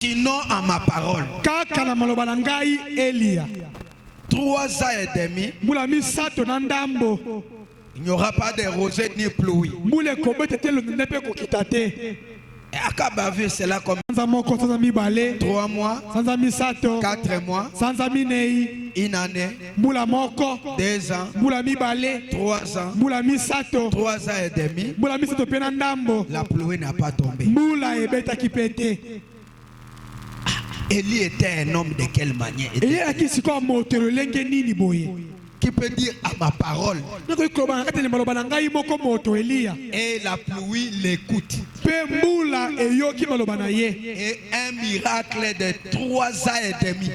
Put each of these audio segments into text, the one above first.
Sinon à ma parole. 3 ans et demi. Il n'y aura pas de rosée ni pluie. Et à vu cela comme 3 mois, 4 mois, une année, 2 ans, 3 ans, 3 ans et demi. La pluie n'a pas tombé. Élie était un homme de quelle manière? Qui peut dire à ma parole? Et la pluie l'écoute. Et un miracle de 3 ans et demi.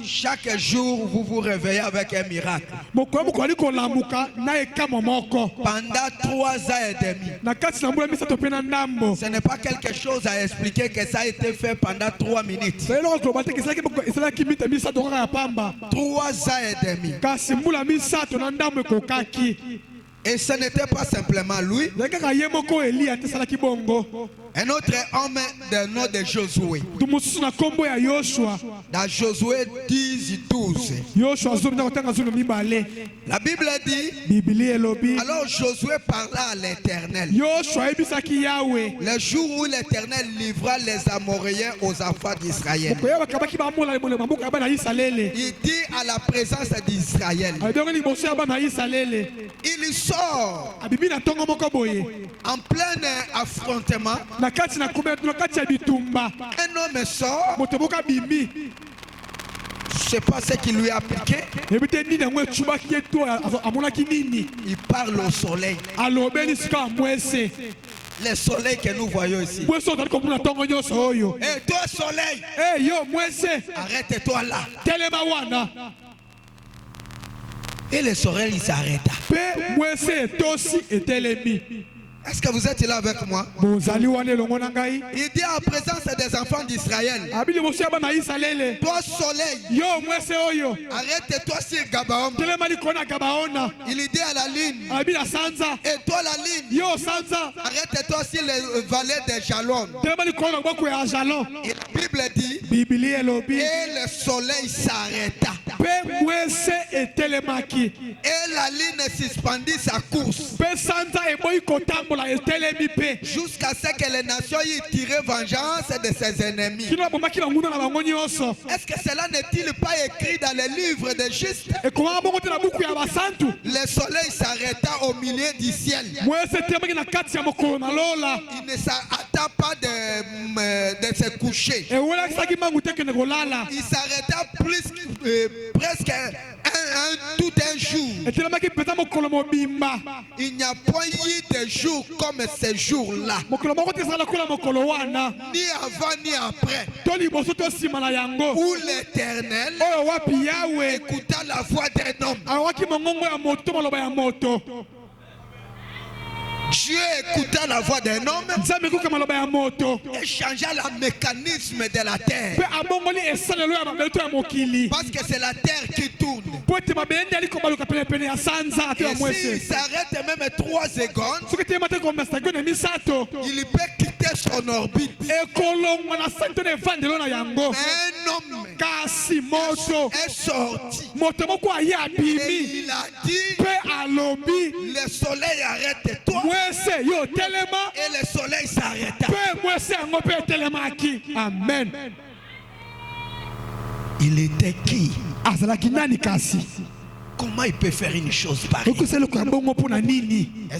Chaque jour, vous vous réveillez avec un miracle. Pendant 3 ans et demi. Ce n'est pas quelque chose à expliquer que ça a été fait pendant 3 minutes. 3 ans et demi. Et ce n'était pas simplement lui. Un autre homme de nom de Josué. Dans Josué 10-12. La Bible dit, alors Josué parla à l'Éternel. Le jour où l'Éternel livra les Amoréens aux enfants d'Israël. Il dit à la présence d'Israël. Il sort en plein affrontement. Un homme sort. Je ne sais pas ce qu'il lui a appliqué. Il parle au soleil. Le soleil que nous voyons ici. Et toi soleil, arrête-toi là. Et le soleil il s'arrêta. Est-ce que vous êtes là avec moi? Il dit en présence des enfants d'Israël. Toi soleil, arrête-toi sur Gabaon. Il dit à la lune. Et toi la lune, arrête-toi sur les vallées de Jalon. Et la Bible dit, et le soleil s'arrêta. Et la lune suspendit sa course. Jusqu'à ce que les nations y tirent vengeance de ses ennemis. Est-ce que cela n'est-il pas écrit dans les livres des justes? Le soleil s'arrêta au milieu du ciel. Il ne s'arrêta pas de se coucher. Il s'arrêta presque tout un jour. Il n'y a point eu de jour comme ce jour-là. Ni avant ni après. Où l'Éternel écouta la voix d'un homme. Dieu écouta la voix d'un homme et changea le mécanisme de la terre. Parce que c'est la terre qui tourne. Et s'il s'arrête même 3 secondes, il peut quitter son orbite. Un homme est sorti. Et il a dit, le soleil arrête-toi. Et le soleil s'arrêta. Amen. Il était qui? Comment il peut faire une chose pareille? Est-ce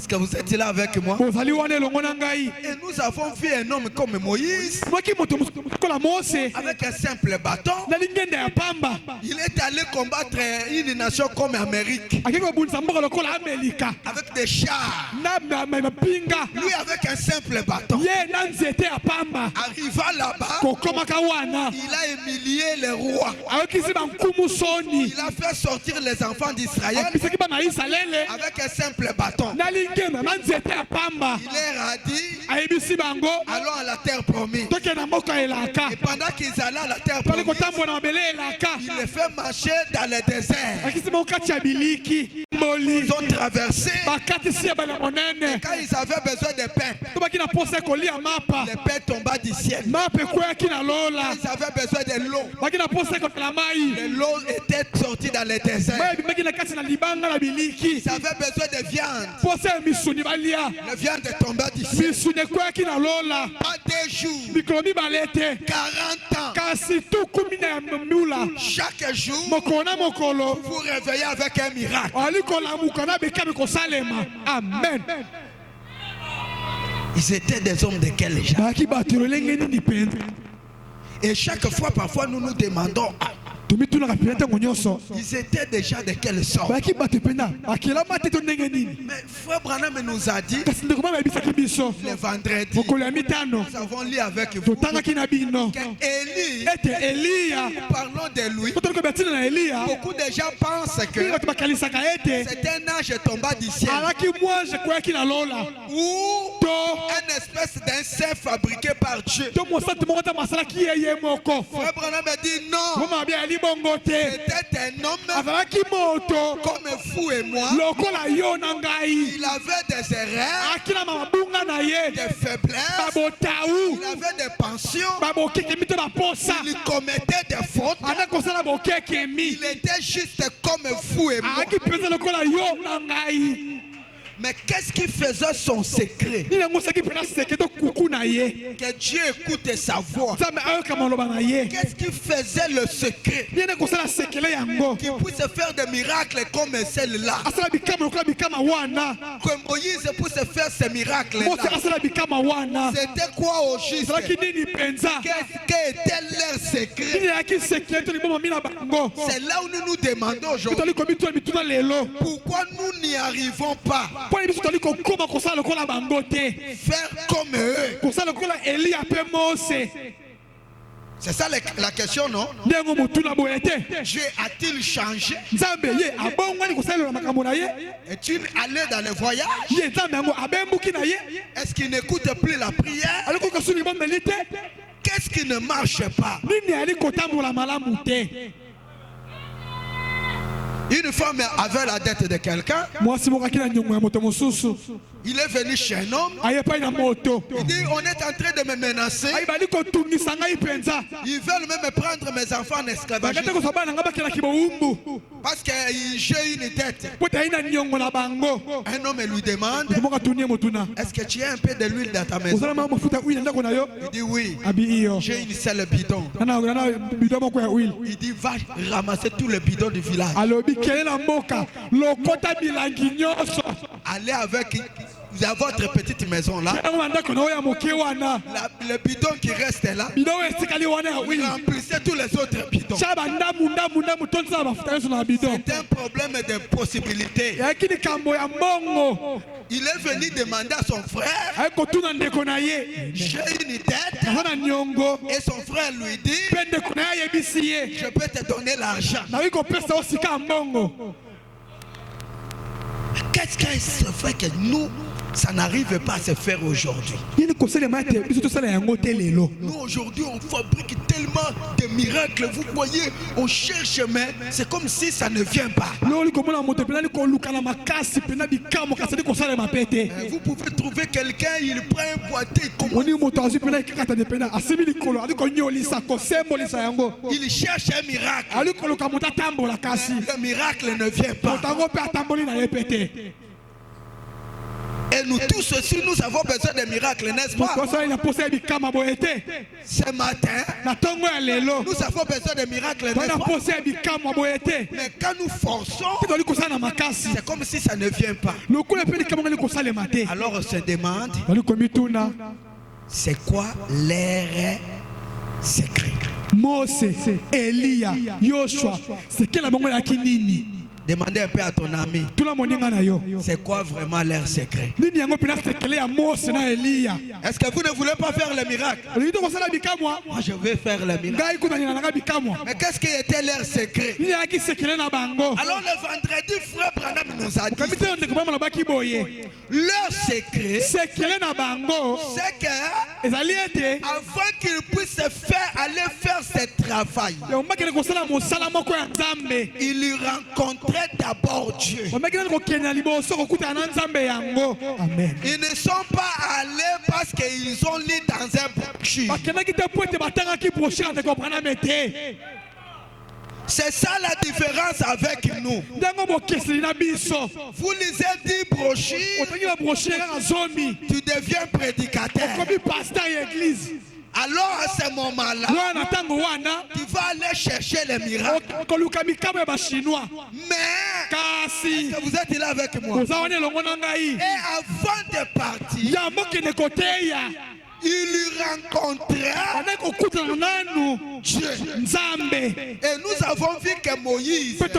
que vous êtes là avec moi? Et nous avons vu un homme comme Moïse avec un simple bâton. Il est allé combattre une nation comme l'Amérique avec des chars. Lui avec un simple bâton. Arriva là-bas, il a humilié les rois. Il a fait sortir les enfants d'Israël avec un simple bâton. Il leur a dit, allons à la terre promise. Et pendant qu'ils allaient à la terre promise, il les fait marcher dans le désert. ils ont traversé. Et quand ils avaient besoin de pain, le pain tomba du ciel. Quand ils avaient besoin de l'eau, l'eau était sortie dans le désert. Ils avaient besoin de viande. La viande est tombée du ciel. Pas 2 jours, 40 ans. Chaque jour, vous vous réveillez avec un miracle. Amen. Ils étaient des hommes de quel genre? Et chaque fois, parfois, nous nous demandons, ils étaient déjà de quelle sorte? Mais Frère Branham nous a dit, le vendredi, nous avons lu avec vous qu'Élie, parlons de lui, beaucoup de gens pensent que c'est un ange tombé du ciel ou une espèce d'insecte fabriqué par Dieu. Frère Branham a dit non. C'était un homme comme vous et moi. Il avait des erreurs, des faiblesses, il avait des pensions, il commettait des fautes. Il était juste comme vous et moi. Mais qu'est-ce qui faisait son secret? Que Dieu écoute sa voix. Qu'est-ce qui faisait le secret? Qu'il puisse faire des miracles comme celle-là. Que Moïse puisse faire ces miracles-là. C'était quoi au juste? Qu'est-ce qu'était leur secret? C'est là où nous nous demandons aujourd'hui. Pourquoi nous n'y arrivons pas? Faire comme eux. C'est ça la question, non? Dieu a-t-il changé? Est-il allé dans le voyage? Est-ce qu'il n'écoute plus la prière? Qu'est-ce qui ne marche pas? Une femme avait la dette de quelqu'un. Il est venu chez un homme. Il dit, on est en train de me menacer. Ils veulent même prendre mes enfants en esclavage. Parce que j'ai une dette. Un homme lui demande, est-ce que tu as un peu de l'huile dans ta maison? Il dit oui. J'ai une seule bidon. Il dit, va ramasser tout le bidon du village. Allez avec votre petite maison là. Le bidon qui reste là, remplissez tous les autres bidons. C'est un problème de possibilité. Il est venu demander à son frère, j'ai une dette. Et son frère lui dit, je peux te donner l'argent. Qu'est-ce que ça fait que nous, ça n'arrive pas à se faire aujourd'hui? Nous aujourd'hui on fabrique tellement de miracles. Vous voyez, on cherche mais c'est comme si ça ne vient pas. Vous pouvez trouver quelqu'un, il prend un boîtier, il cherche un miracle. Le miracle ne vient pas. Et nous tous aussi, nous avons besoin de miracles, n'est-ce pas? Ce matin, nous avons besoin de miracles, n'est-ce pas? Mais quand nous forçons, c'est comme si ça ne vient pas. Alors on se demande, c'est quoi l'air secret? Mose, Elia, Joshua, c'est quel amour la kinini? Demandez un peu à ton ami. C'est quoi vraiment leur secret? Est-ce que vous ne voulez pas faire le miracle? Moi je vais faire le miracle. Mais qu'est-ce qui était leur secret? Alors le vendredi, frère Branham nous a dit leur secret, c'est que avant qu'ils puissent faire aller faire ce travail, ils rencontraient d'abord Dieu. Ils ne sont pas allés parce qu'ils ont lu dans un brochure. C'est ça la différence avec nous. Vous lisez 10 brochures, tu deviens prédicateur. Alors à ce moment-là, tu vas aller chercher les miracles. Mais est-ce que vous êtes là avec moi? Et avant de partir, il lui rencontra Dieu. Et nous avons vu que Moïse avait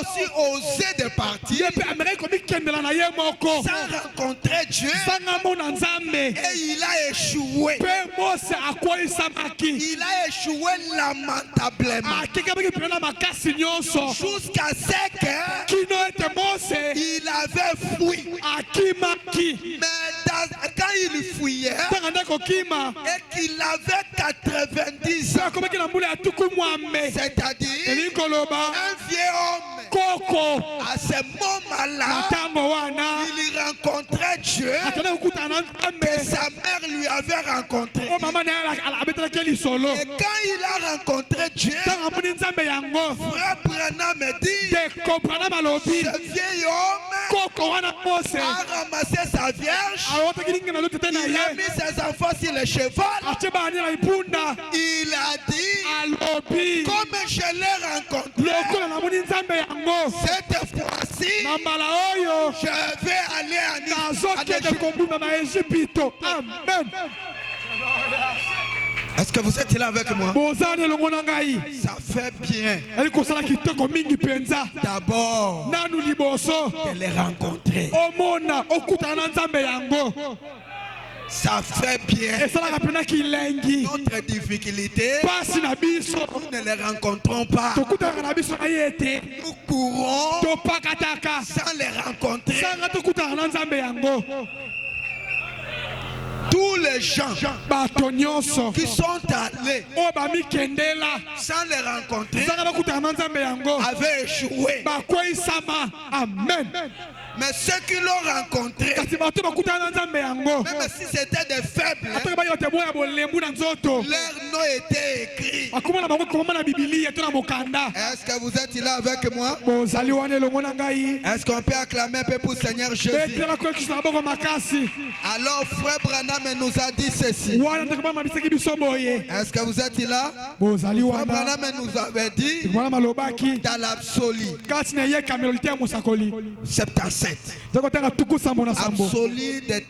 aussi osé de partir sans rencontrer Dieu. Et il a échoué. Il a échoué lamentablement. Jusqu'à ce qu'il avait fui. Mais quand il fouillait et qu'il avait 90 ans, c'est-à-dire un vieux homme, à ce moment-là, il rencontrait Dieu que sa mère lui avait rencontré. Et quand il a rencontré Dieu, Frère Branham me dit, ce vieil homme a ramassé sa vierge. Il a mis ses enfants sur le cheval. Il a dit, comme je l'ai rencontré, cette fois-ci, je vais aller en Égypte. Amen. Est-ce que vous êtes là avec moi? Ça fait bien. D'abord, de les rencontrer. Ça fait bien. Notre difficulté, nous ne les rencontrons pas. Nous courons sans les rencontrer. Tous les gens qui sont allés sans les rencontrer avaient échoué. Amen. Mais ceux qui l'ont rencontré, même si c'était des faibles, leur nom était écrit. Est-ce que vous êtes là avec moi? Est-ce qu'on peut acclamer un peu pour le Seigneur Jésus? Alors Frère Branham nous a dit ceci. Est-ce que vous êtes là? Frère Branham nous avait dit dans l'absolu 77. Absolu de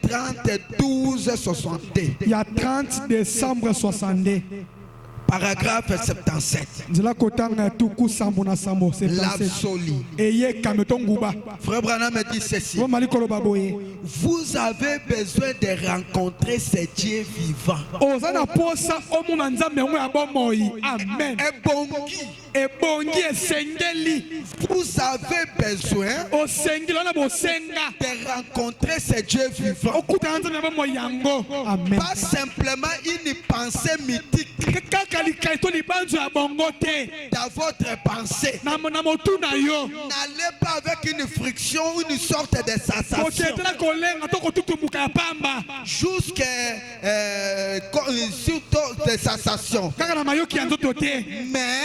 30-12-62. Il y a 30 décembre 62. Paragraphe 77. L'absolu. Frère Branham dit ceci. Vous avez besoin de rencontrer ce Dieu vivant. Amen. Vous avez besoin de rencontrer ce Dieu vivant. Pas simplement une pensée mythique dans votre pensée. N'allez pas avec une friction, une sorte de sensation jusqu'à surtout des sensations. Mais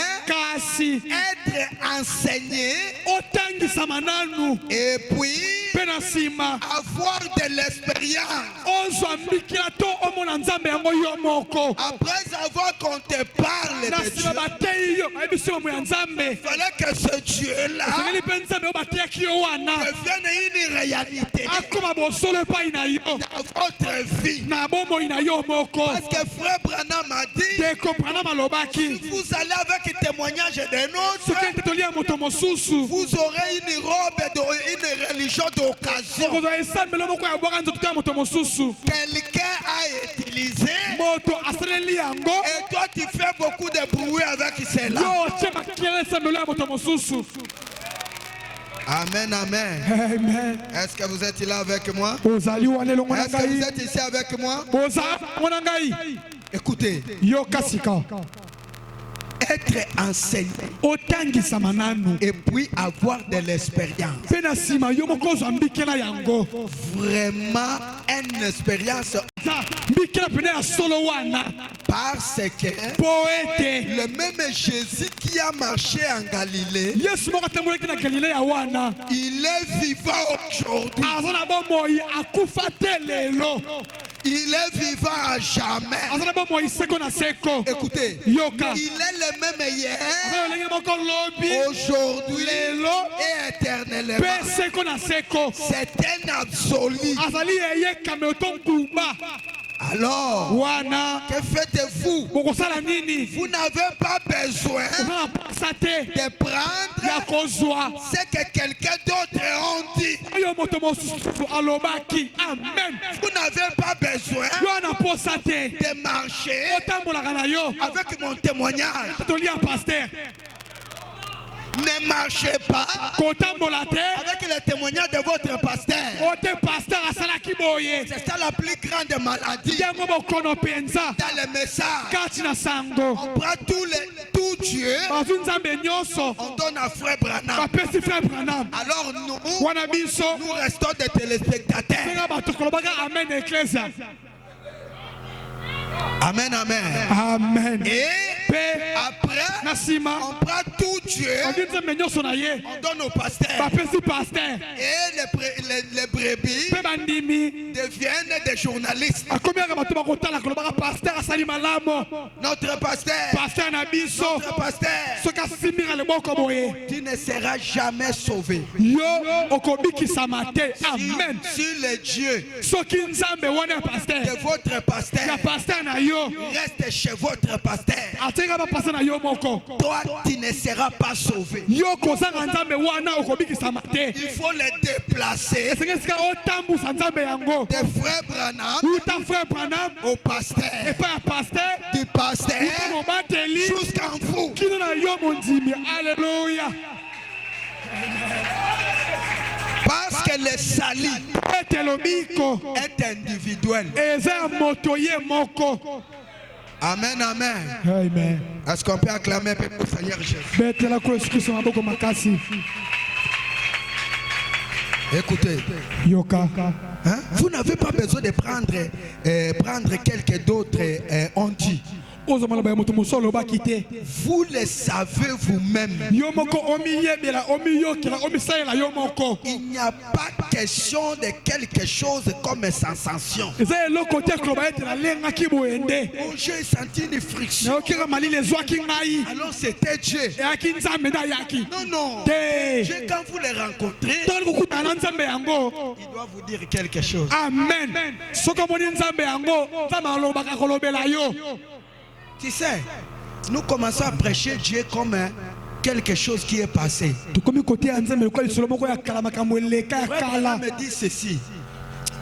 être enseigné et puis avoir de l'expérience. Après avoir qu'on te parle de Dieu, il fallait que ce Dieu-là devienne une réalité dans votre vie. Parce que Frère Branham a dit, si vous allez avec le témoignage d'un autre, vous aurez une robe, une religion d'occasion. Quelqu'un a utilisé et toi tu fais beaucoup de bruit avec cela. Amen, amen. Amen. Est-ce que vous êtes là avec moi? Est-ce que vous êtes ici avec moi? Écoutez. Être enseigné et puis avoir de l'expérience. Vraiment une expérience. Parce que le même Jésus qui a marché en Galilée, il est vivant aujourd'hui. Il est vivant à jamais. Écoutez, il est le même hier, aujourd'hui et éternellement. C'est un absolu. Alors, que faites-vous? Vous n'avez pas besoin de prendre ce que quelqu'un d'autre a dit. Vous n'avez pas besoin de marcher avec mon témoignage. Ne marchez pas avec le témoignage de votre pasteur. C'est ça la plus grande maladie. Dans le message, on prend tout Dieu, on donne à Frère Branham. Alors nous restons des téléspectateurs. Amen, amen. Amen. Et après, on prend tout Dieu, on donne au pasteur. Et les brebis deviennent des journalistes. Notre pasteur, tu ne seras jamais sauvé. Si le Dieu de votre pasteur reste chez votre pasteur, toi tu ne seras pas sauvé. Il faut le déplacer de Frère Branham au pasteur, du pasteur jusqu'en vous. Alléluia. Parce que le salut est individuel. Amen, amen. Amen. Est-ce qu'on peut acclamer pour le Seigneur Jésus? Écoutez, hein? Vous n'avez pas besoin de prendre quelqu'un d'autre on dit. Vous le savez vous-même. Il n'y a pas question de quelque chose comme sensation. J'ai senti une friction. Alors c'était Dieu. Non, non. Dieu, quand vous le rencontrez, il doit vous dire quelque chose. Amen. Tu sais, nous commençons à prêcher Dieu comme quelque chose qui est passé. Me dit ceci.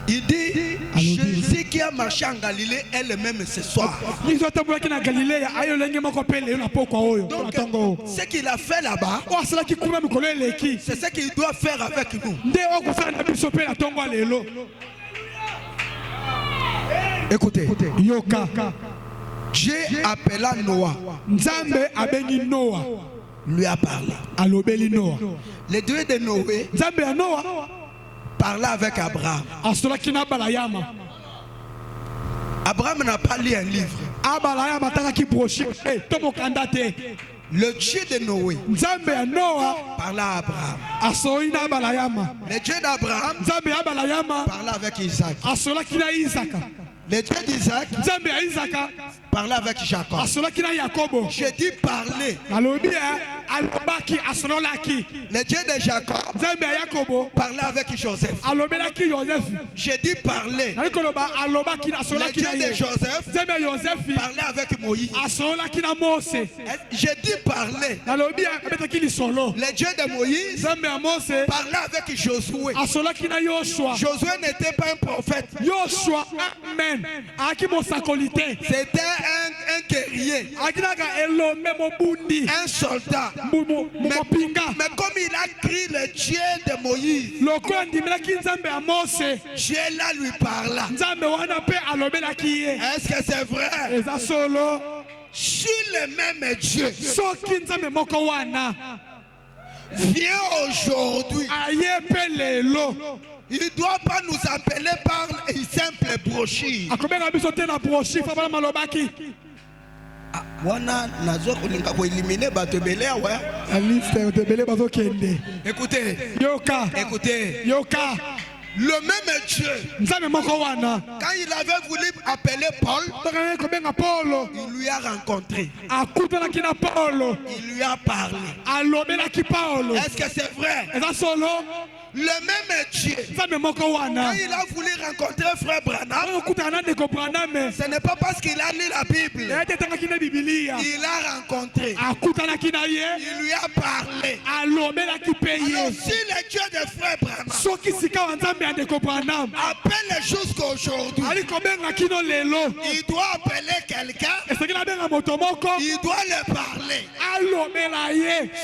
Il dit, Jésus qui a marché en Galilée est le même ce soir. Donc, ce qu'il a fait là-bas, c'est ce qu'il doit faire avec nous. Écoutez, Dieu appela Noah. Lui a parlé. Les deux de Noé parlaient avec Abraham. Abraham n'a pas lu un livre. Le Dieu de Noé parlait à Abraham. Le Dieu d'Abraham parlait avec Isaac. Le Dieu d'Isaac parlait avec Jacob. J'ai dit parler. Le Dieu de Jacob parlait avec Joseph. J'ai dit parler. Le Dieu de Joseph parlait avec Moïse. J'ai dit parler. Le Dieu de Moïse parlait avec Josué. Josué n'était pas un prophète. C'était un guerrier, un soldat. Mais comme il a crié le Dieu de Moïse, Dieu là lui parla. Est-ce que c'est vrai? Sur le même Dieu vient aujourd'hui. Il ne doit pas nous appeler par une simple brochure. Écoutez, écoutez. Le même Dieu, quand il avait voulu appeler Paul, il lui a rencontré. Il lui a parlé. Est-ce que c'est vrai? Le même Dieu, quand il a voulu rencontrer frère Branham, ce n'est pas parce qu'il a lu la Bible. Il a rencontré. Il lui a parlé. Alors si le Dieu de frère Branham appelle jusqu'à aujourd'hui, il doit appeler quelqu'un. Il doit le parler.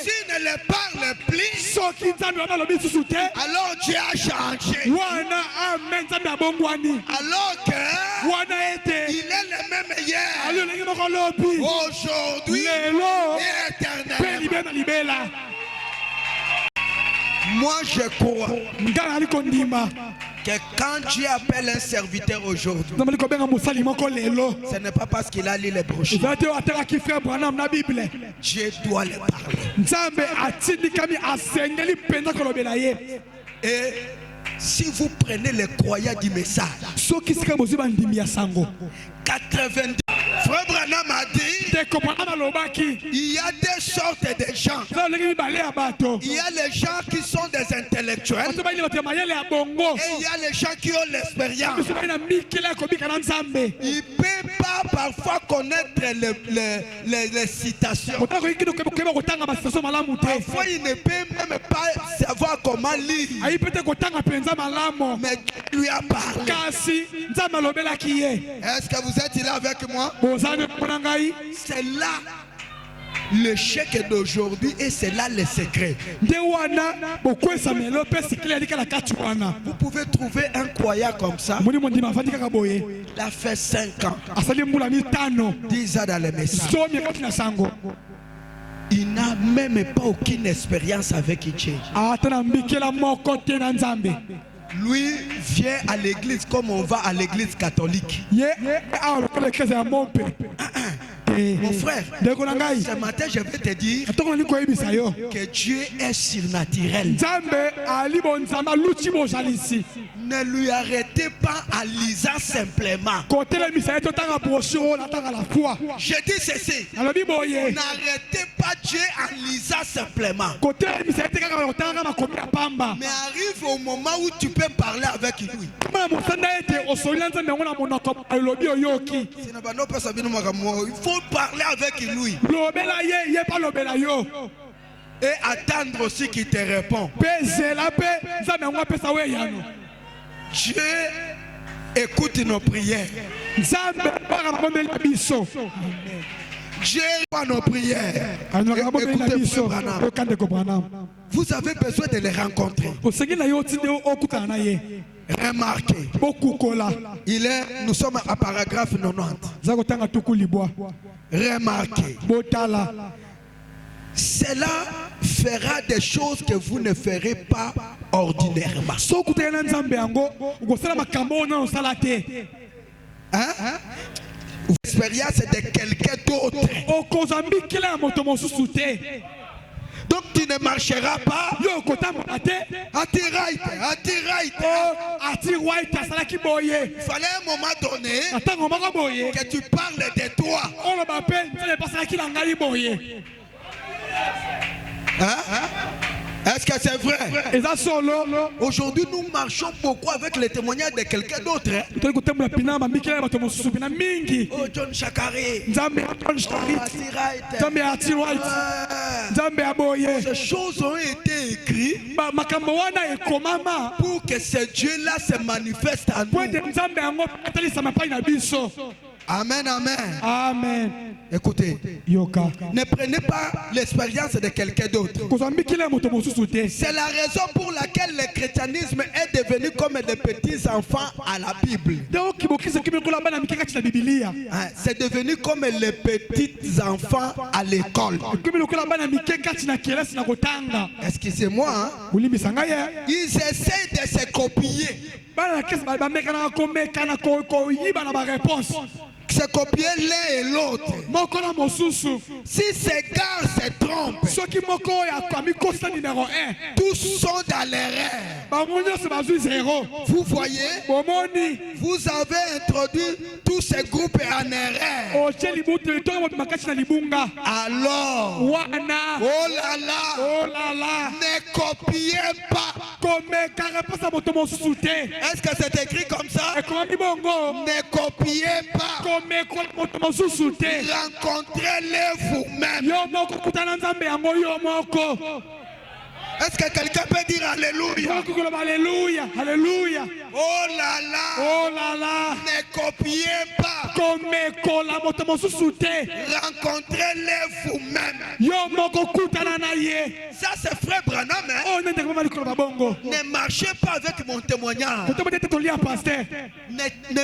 S'il ne le parle plus, alors Dieu a changé. Alors qu'il est le même hier, aujourd'hui et éternellement. Moi je crois que quand Dieu appelle un serviteur aujourd'hui, ce n'est pas parce qu'il a lu les brochures. Dieu doit le parler. Et si vous prenez les croyants du message, 90, frère Branham a dit, il y a deux sortes de gens. Il y a les gens qui sont des intellectuels et il y a les gens qui ont l'expérience. Il ne peut pas parfois connaître les citations. Parfois il ne peut même pas savoir comment lire. Mais Dieu lui a parlé. Est-ce que vous êtes là avec moi? C'est là le chèque d'aujourd'hui et c'est là le secret. Vous pouvez trouver un croyant comme ça. Il a fait 5 ans, 10 ans dans le message. Il n'a même pas aucune expérience avec Dieu. Lui vient à l'église comme on va à l'église catholique. Mon frère, ce matin je vais te dire que Dieu est surnaturel. Ne lui arrêtez pas en lisant simplement. Je dis ceci. N'arrêtez pas Dieu en lisant simplement. Mais arrive au moment où tu peux parler avec lui. Il faut parler avec lui. Et attendre aussi qu'il te répond. Dieu écoute nos prières. Dieu écoute nos prières. Vous avez besoin de les rencontrer. Remarquez. Nous sommes à paragraphe 90. Remarquez. Cela fera des choses que vous ne ferez pas ordinairement. L'expérience de quelqu'un d'autre. Donc tu ne marcheras pas. Il fallait un moment donné que tu parles de toi. Est-ce que c'est vrai? Aujourd'hui, nous marchons beaucoup avec les témoignages de quelqu'un d'autre. Oh, John Shakari. Ces choses ont été écrites pour que ce Dieu-là se manifeste en nous. Amen, amen. Amen. Écoutez, ne prenez pas l'expérience de quelqu'un d'autre. C'est la raison pour laquelle le christianisme est devenu comme des petits enfants à la Bible. C'est devenu comme les petits enfants à l'école. Excusez-moi, hein? Ils essaient de se copier. Se copier l'un et l'autre. Si ces gars se trompent, tous sont dans l'erreur. Vous voyez, vous avez introduit tous ces groupes en erreur. Alors, oh là là, ne copiez pas. Est-ce que c'est écrit comme ça? Ne copiez pas. Rencontrez-les vous-même. Est-ce que quelqu'un peut dire alléluia? Alléluia, alléluia. Oh là là, oh là là. Ne copiez pas. Rencontrez-les vous-même. Ça c'est frère Branham. Ne marchez pas avec mon témoignage. Ne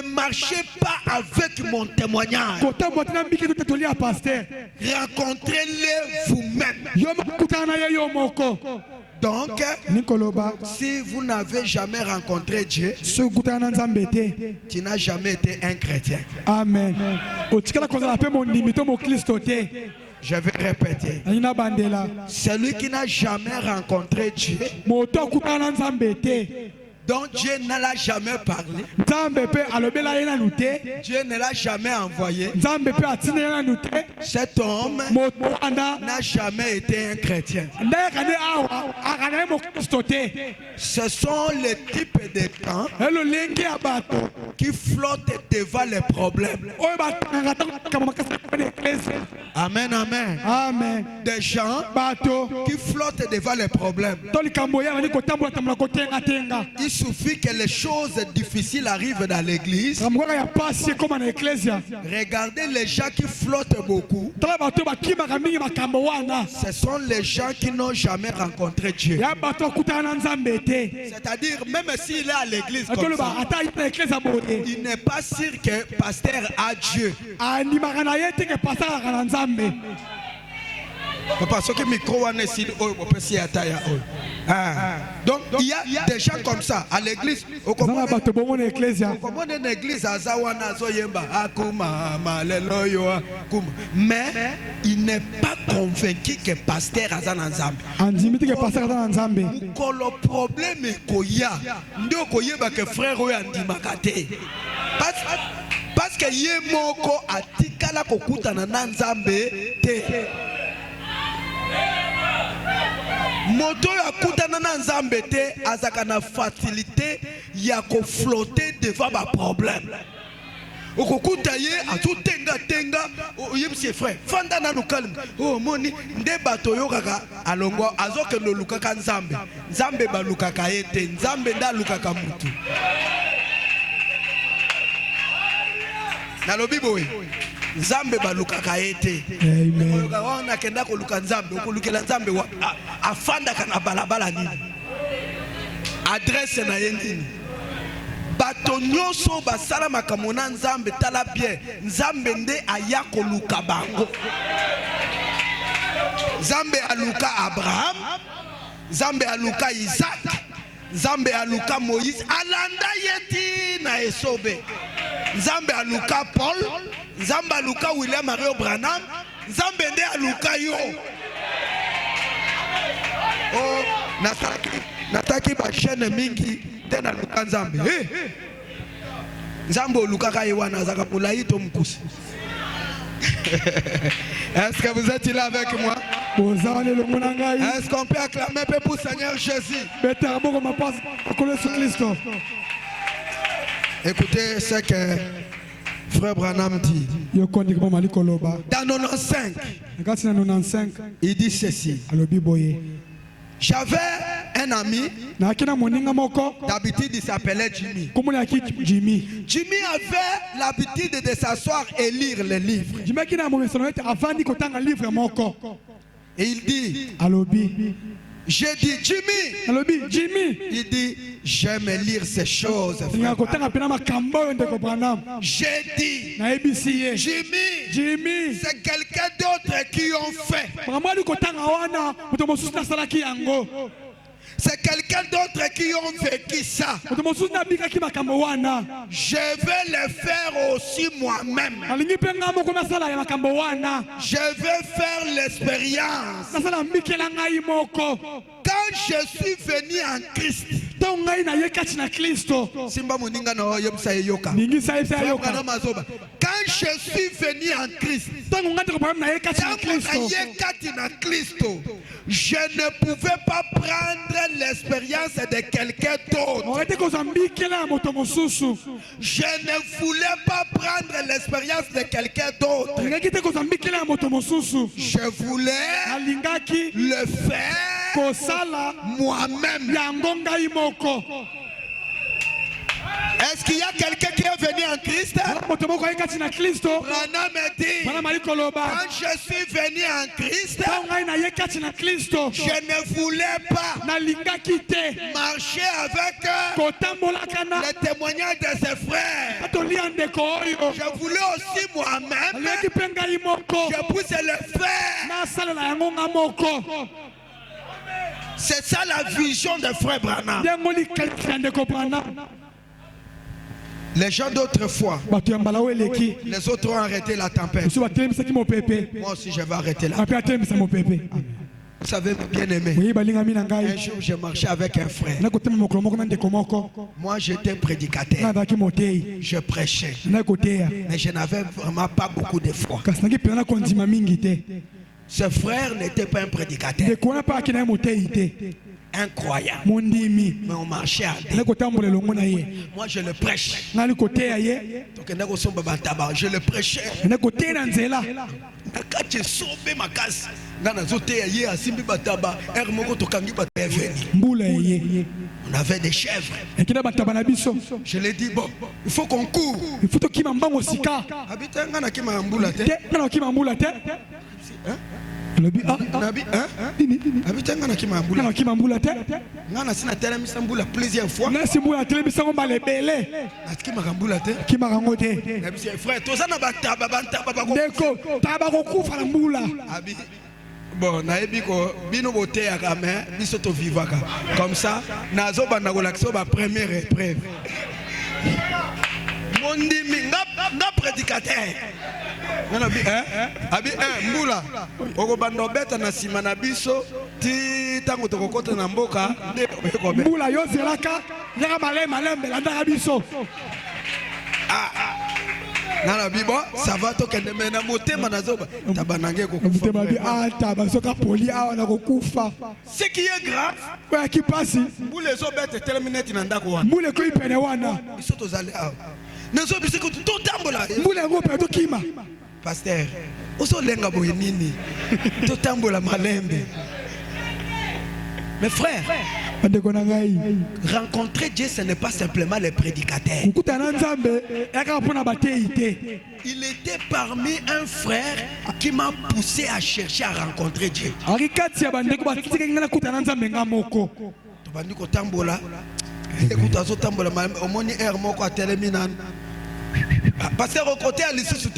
marchez pas avec mon témoignage. Rencontrez-les vous-même. Donc, si vous n'avez jamais rencontré Dieu, tu n'as jamais été un chrétien. Amen. Je vais répéter. Celui qui n'a jamais rencontré Dieu, dont Dieu ne l'a jamais parlé, Dieu ne l'a jamais envoyé, cet homme n'a jamais été un chrétien. Ce sont les types de gens qui flottent devant les problèmes. Amen, amen. Amen. Des gens qui flottent devant les problèmes. Il suffit que les choses difficiles arrivent dans l'église. Regardez les gens qui flottent beaucoup. Ce sont les gens qui n'ont jamais rencontré Dieu. C'est-à-dire, même s'il est à l'église comme ça, il n'est pas sûr que pasteur a Dieu. Donc il y a des gens comme ça à l'église. Mais il n'est pas convaincu que pasteur a le problème est que frère parce que yemoko atikala kokutana na nzambe te. Moto ya kutana na nzambe te azaka na facilité ya ko flotter devant ba problème. Okokuta ye atutenga tenga yemsi frère fanda na lukalm oh moni nde bato yo kaka alongwa azoke no lukaka nzambe nzambe ba lukaka yete nzambe nda lukaka mutu na lobi boy nzambe ba lukaka yete amen wana kenda ko luka nzambe okulukela nzambe afanda kana balabala nini adresse na yendini bato nyonso basala makambo na nzambe tala bien nzambe nde aya koluka bango. Nzambe aluka Abraham, nzambe aluka Isaac, nzambe aluka Moïse alanda yeti na esobe, nzambe aluka Paul, nzambe aluka William Mario Branham, nzambe nde aluka yo. Oh, nataki ba chaîne mingi tena luka nzambe. Nzambe oluka ka yewana zaka mulai to mkusi. Est-ce que vous êtes là avec moi? Est-ce qu'on peut acclamer pour Seigneur Jésus? Écoutez ce que Frère Branham dit. Dans 95, il dit ceci. J'avais un ami. D'habitude, il s'appelait Jimmy. Jimmy avait l'habitude de s'asseoir et lire les livres. Et il dit, j'ai dit Jimmy. Il dit, j'aime lire ces choses. J'ai dit, Jimmy, c'est quelqu'un d'autre qui ont fait. C'est quelqu'un d'autre qui ont vécu ça. Je vais le faire aussi moi-même. Je vais faire l'expérience. Quand je suis venu en Christ, quand je suis venu en Christ, je ne pouvais pas prendre l'expérience de quelqu'un d'autre. Je ne voulais pas prendre l'expérience de quelqu'un d'autre. Je voulais le faire moi-même. Est-ce qu'il y a quelqu'un qui est venu en Christ? Branham me dit, quand je suis venu en Christ, je ne voulais pas marcher avec le témoignage de ses frères. Je voulais aussi moi-même, je puisse le faire. C'est ça la vision de frère Branham. Les gens d'autrefois, les autres ont arrêté la tempête. Moi aussi, je vais arrêter la tempête. Vous savez, bien aimé, un jour, je marchais avec un frère. Moi, j'étais prédicateur. Je prêchais. Mais je n'avais vraiment pas beaucoup de foi. Ce frère n'était pas un prédicateur. Incroyable. Mais on marchait à deux. Moi je le prêche. Je le prêchais. On avait des chèvres. Je lui ai dit, bon, il faut qu'on court. Plusieurs fois. Bon, comme ça, nazo la première épreuve. Mon dimi, n'a prédicateur. Mbula, okobanda beta na sima na biso ti tango tokokota na mboka nde mbula yo zelaka yaka malembe landaka biso. Nana bibo, ça va tokende mena motema nazoba tabanange kokufa. Ce qui est grave, qui passe. Mbula zo beta terminate na ndako wana. Mbula ko ipene wana. Biso tozali awa. Nazo biso ko to tambola. Mbula ngo pe to kima. Pasteur, mes frères, rencontrer Dieu, ce n'est pas simplement les prédicateurs. Il était parmi un frère qui m'a poussé à chercher à rencontrer Dieu. Pasteur au côté à l'issue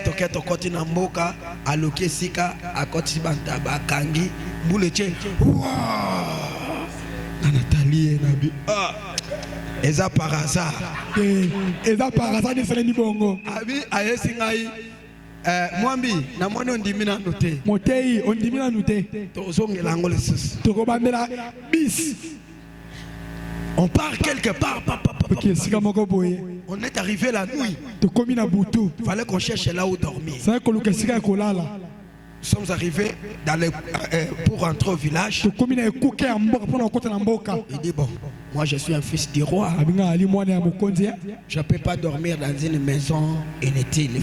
toketo koti na mboka aloke sika akoti bantaba kangi buleche na Nathalie nabi eza par hasard ni fele ni bongo abi ayesi ngai mwambi na mwana ondimina note motei ondimina note tozongela ngo lesusu tokobamela bis. On part quelque part. On est arrivé la nuit. Il fallait qu'on cherche là où dormir. Nous sommes arrivés pour rentrer au village. Il dit bon, Moi, je suis un fils du roi. Je ne peux pas dormir dans une maison inutile. Il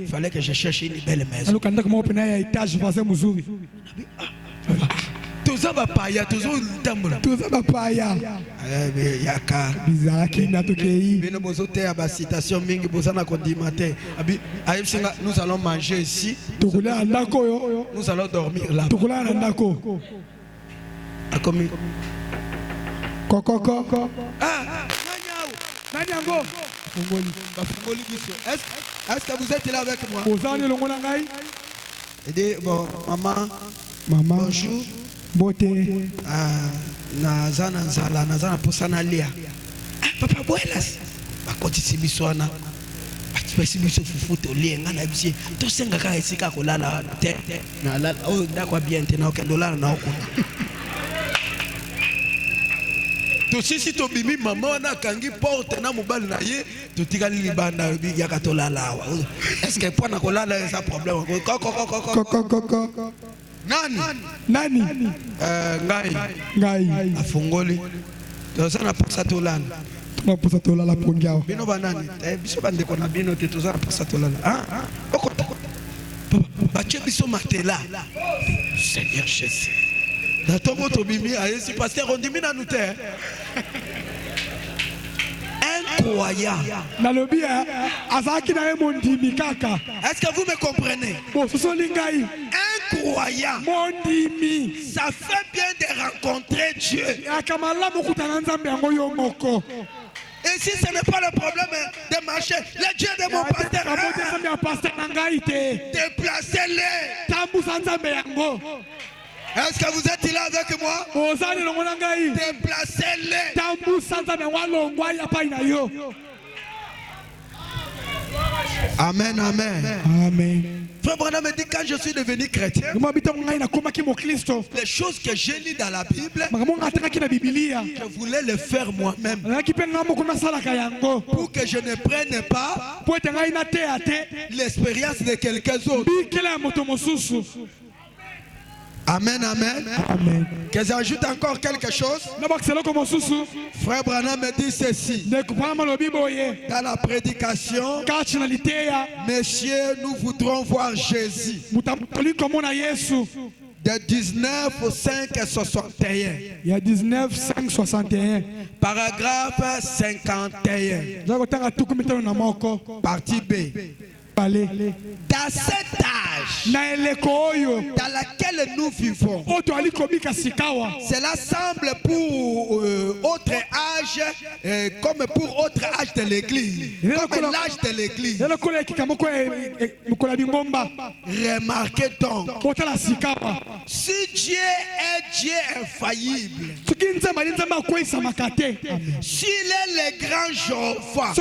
fallait que je cherche une belle maison. Tous bapaya, tous tambula. Tous bapaya. Yaka. Bizaraki natokeyi. Bino bozote aba citation mingi bozana kondimate. Abi ayebsinga nous allons manger ici. Tokula andako yo. Nous allons dormir là. Tokula andako. Akomi. Koko. Ah, Nanyango. Fungoli. Fungoli biso. Est-ce que vous êtes là avec moi? Bozani longola ngai. Et bon, maman, bonjour. Bote nazana nzala nazana posana lia papa boelas bakotisi biso wana batipesi biso fufu tolie ngana biso tosenga ka esika kolala te na lala o ndakwa bien te na okendo lala na okuna tosisi tobimi mama wana kangi porte na mobali na ye totikali libanda ya katolala awa est-ce que pour na kolala esa problème koko Nani? Ngai. Afungoli. Tozana pasa tolala. Tuna pasa tolala pongiao. Bino banani. Biso bande kona bino te tozana pasa tolala. Ah. Oko. Bache biso matela. Seigneur Jésus. Na tongo tobimi ayesi pasteur on dimina nous te. Incroyable. Est-ce que vous me comprenez? Incroyable. Ça fait bien de rencontrer Dieu. Et si ce n'est pas le problème de marcher, le Dieu de mon pasteur, déplacez-les. Est-ce que vous êtes là avec moi? Déplacez-les. Amen, amen. Amen. Frère Branham me dit quand je suis devenu chrétien, les choses que j'ai lues dans la Bible, je voulais les faire moi-même. Pour que je ne prenne pas l'expérience de quelqu'un d'autre. Amen, amen. Amen. Que j'ajoute encore quelque chose. Frère Branham me dit ceci. Dans la prédication, messieurs, nous voudrons voir Jésus. De 19 au 5 61. Il y a 19, 5, 61. Paragraphe 51. Partie B. Dans cet âge dans laquelle nous vivons, cela semble pour autre âge, comme pour autre âge de l'église, comme l'âge de l'église. Remarquez donc, si Dieu est Dieu infaillible, s'il est le grand Jéhovah,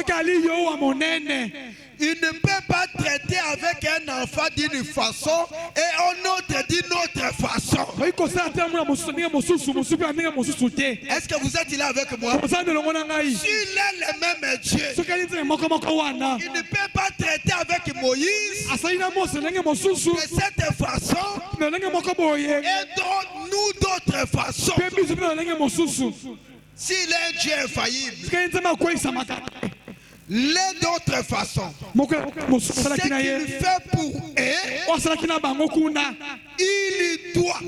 il ne peut pas traiter avec un enfant d'une façon et un autre d'une autre façon. Est-ce que vous êtes là avec moi? S'il est le même Dieu, il ne peut pas traiter avec Moïse de cette façon et nous d'autres façons. S'il est un Dieu infaillible, les d'autres façons, ce qu'il fait pour eux, il doit.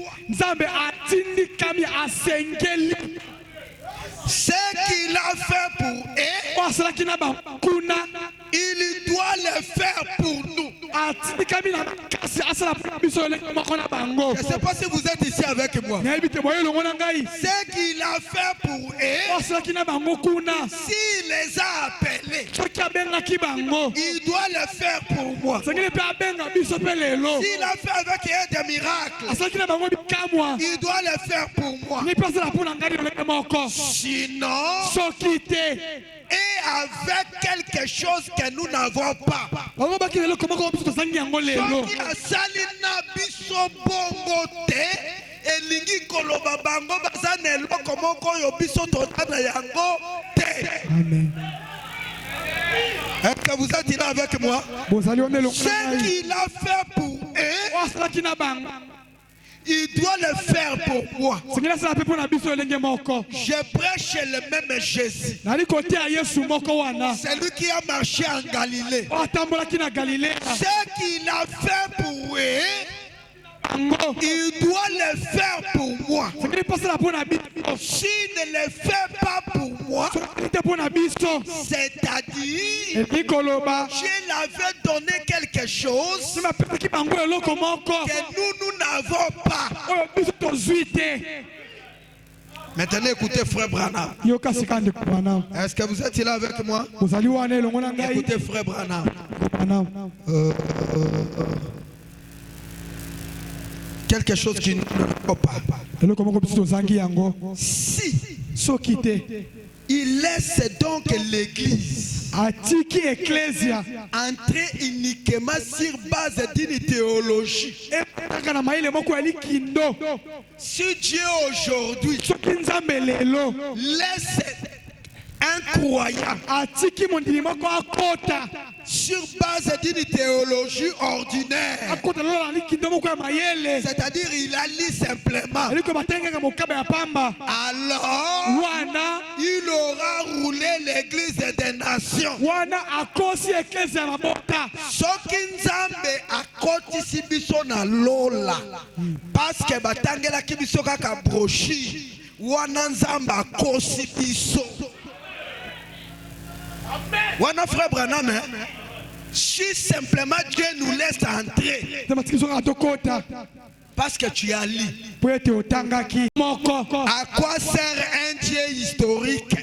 Ce qu'il a fait pour eux, il doit le faire pour nous. Je ne sais pas si vous êtes ici avec moi. Ce qu'il a fait pour eux, s'il les a appelés, il doit le faire pour moi. S'il a fait avec eux des miracles, il doit le faire pour moi. Sinon, et avec quelque chose que nous n'avons pas. Est-ce que vous êtes là avec moi? Ce qu'il a fait pour eux, il doit le faire pour moi. Je prêche le même Jésus. Celui qui a marché en Galilée. Ce qu'il a fait pour eux, il doit le faire pour moi. S'il ne le fait pas pour moi, c'est-à-dire, je l'avais donné quelque chose que nous n'avons pas. Maintenant, écoutez Frère Branham. Est-ce que vous êtes là avec moi? Écoutez Frère Branham. Quelque chose qui ne peut pas. Si il laisse donc l'église entrer uniquement sur base d'une théologie. Si Dieu aujourd'hui laisse un croyant sur base d'une théologie ordinaire, c'est-à-dire il a lu simplement, alors il aura roulé l'église des nations. Soki nzambe akotisi biso na lola parce que batangela ki biso kaka brochure wana nzambe akosi biso. Wana Frère Branham, si simplement Dieu nous laisse entrer parce que tu as lu, à quoi sert un Dieu historique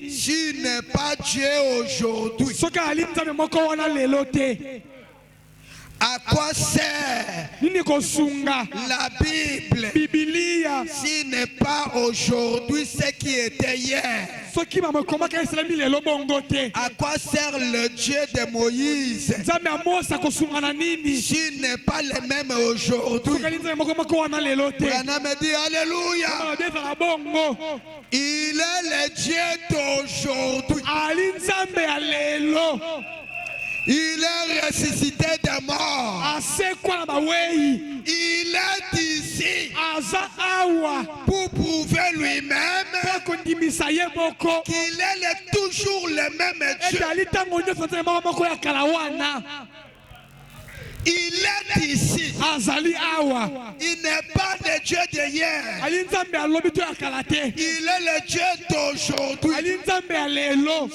s'il n'est pas Dieu aujourd'hui? À quoi sert la Bible s'il n'est pas aujourd'hui ce qui était hier? À quoi sert le Dieu de Moïse s'il n'est pas le même aujourd'hui? Branham dit Alléluia. Il est le Dieu d'aujourd'hui. Il est ressuscité des morts. Il est ici pour prouver lui-même qu'il est toujours le même Dieu. Il est ici. Il n'est pas le Dieu d'hier. Il est le Dieu d'aujourd'hui.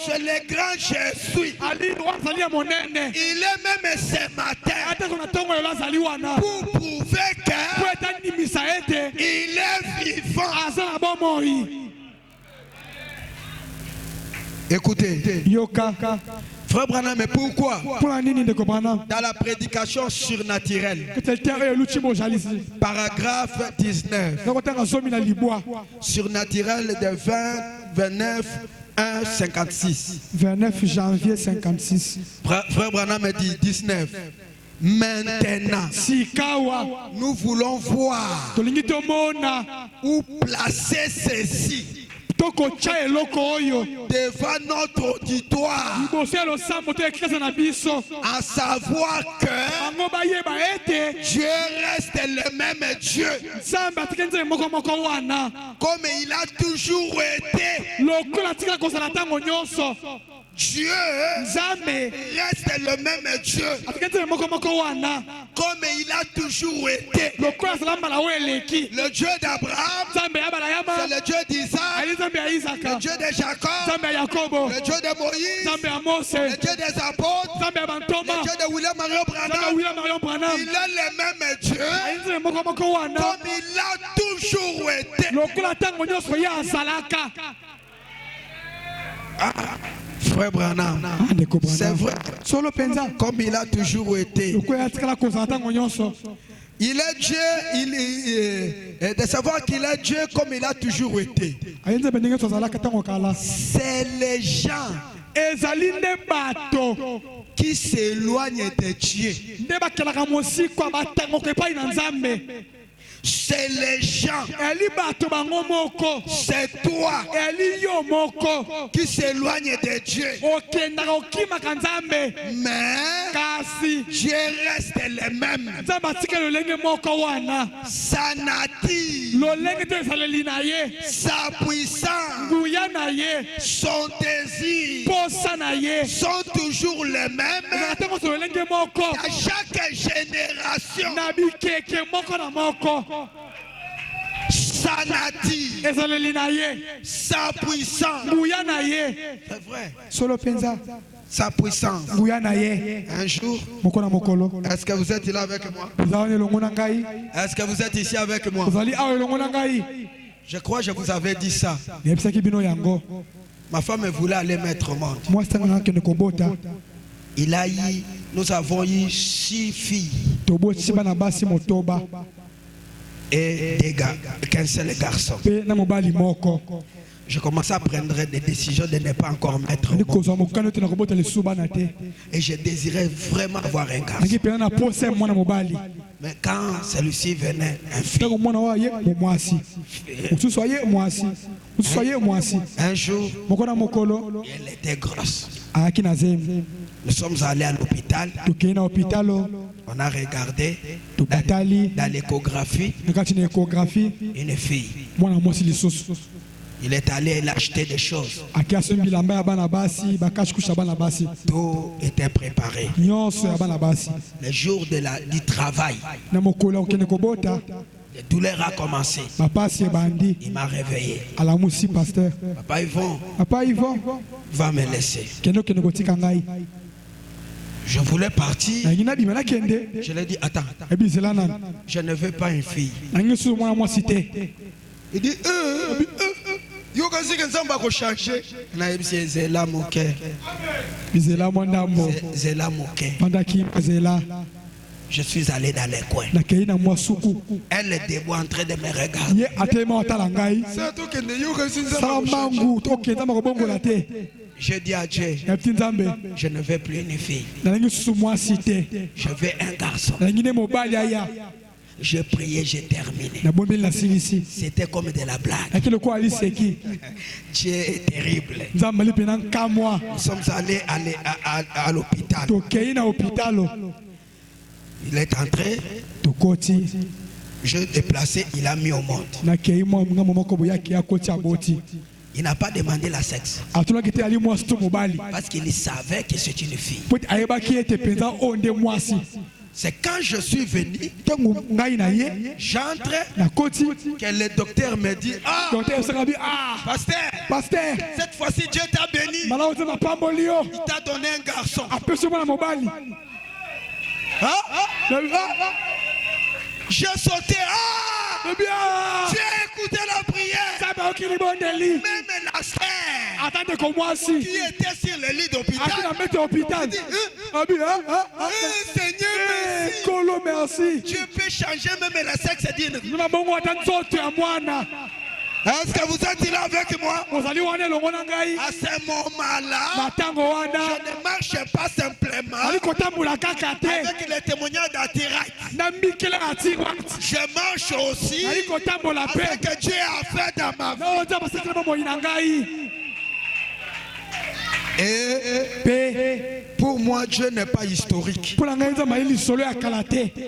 C'est le grand Jésus. Il est même ce matin pour prouver qu'il est vivant. Écoutez. Frère Branham, mais pourquoi? Dans la prédication surnaturelle, paragraphe 19, surnaturel de 29 1 56. 29 janvier 56. Frère Branham dit 19. Maintenant, nous voulons voir où placer ceci devant notre auditoire, à savoir que Dieu reste le même Dieu comme il a toujours été. Dieu reste le même Dieu comme il a toujours été. Le Dieu d'Abraham, c'est le Dieu d'Isaac, le Dieu de Jacob, le Dieu de Moïse, le Dieu des apôtres, le Dieu de William Marion Branham. Il est le même Dieu comme il a toujours été. Frère Branham, c'est vrai, comme il a toujours été. Il est Dieu, de savoir qu'il est Dieu comme il a toujours été. C'est les gens qui s'éloignent de Dieu C'est les gens. C'est toi qui s'éloigne de Dieu. Mais Dieu reste le même. Sa nature, sa puissance, son désir sont toujours les mêmes à chaque génération. Sa nature, sa puissance, c'est vrai. Sa puissance. Un jour, est-ce que vous êtes là avec moi? Est-ce que vous êtes ici avec moi? Je crois que je vous avais dit ça. Ma femme voulait aller mettre au monde. Nous avons eu 6 filles et des gars, qu'un seul garçon. Je commençais à prendre des décisions de ne pas encore mettre au monde. Et je désirais vraiment avoir un garçon. Mais quand celui-ci venait, un fils, un jour, elle était grosse. Nous sommes allés à l'hôpital. On a regardé dans l'échographie une fille. Il est allé l'acheter des choses. Tout était préparé. Le jour du travail, la douleur a commencé. Il m'a réveillé. Papa Yvon va me laisser. Je voulais partir. Je lui ai dit, attends, je ne veux pas une fille. Il dit, je suis allé dans les coins. Elle est debout en train de me regarder. Je dis à Dieu, je ne veux plus une fille. Je veux un garçon. Je priais, j'ai terminé. C'était comme de la blague. Dieu est terrible. Nous sommes allés à l'hôpital. Il est entré. Je l'ai déplacé, il a mis au monde. Il n'a pas demandé la sexe. Parce qu'il savait que c'est une fille. C'est quand je suis venu, j'entre, que le docteur me dit, pasteur, cette fois-ci Dieu t'a béni. Il t'a donné un garçon. J'ai sauté. J'ai écouté la prière. Même la sœur qui était sur le lit d'hôpital. Seigneur, merci. Dieu peut changer même la sexe. Est-ce que vous êtes là avec moi? À ce moment-là, je ne marche pas simplement avec les témoignages d'Atiraï. Je marche aussi avec ce que Dieu a fait dans ma vie. Et pour moi, Dieu n'est pas historique.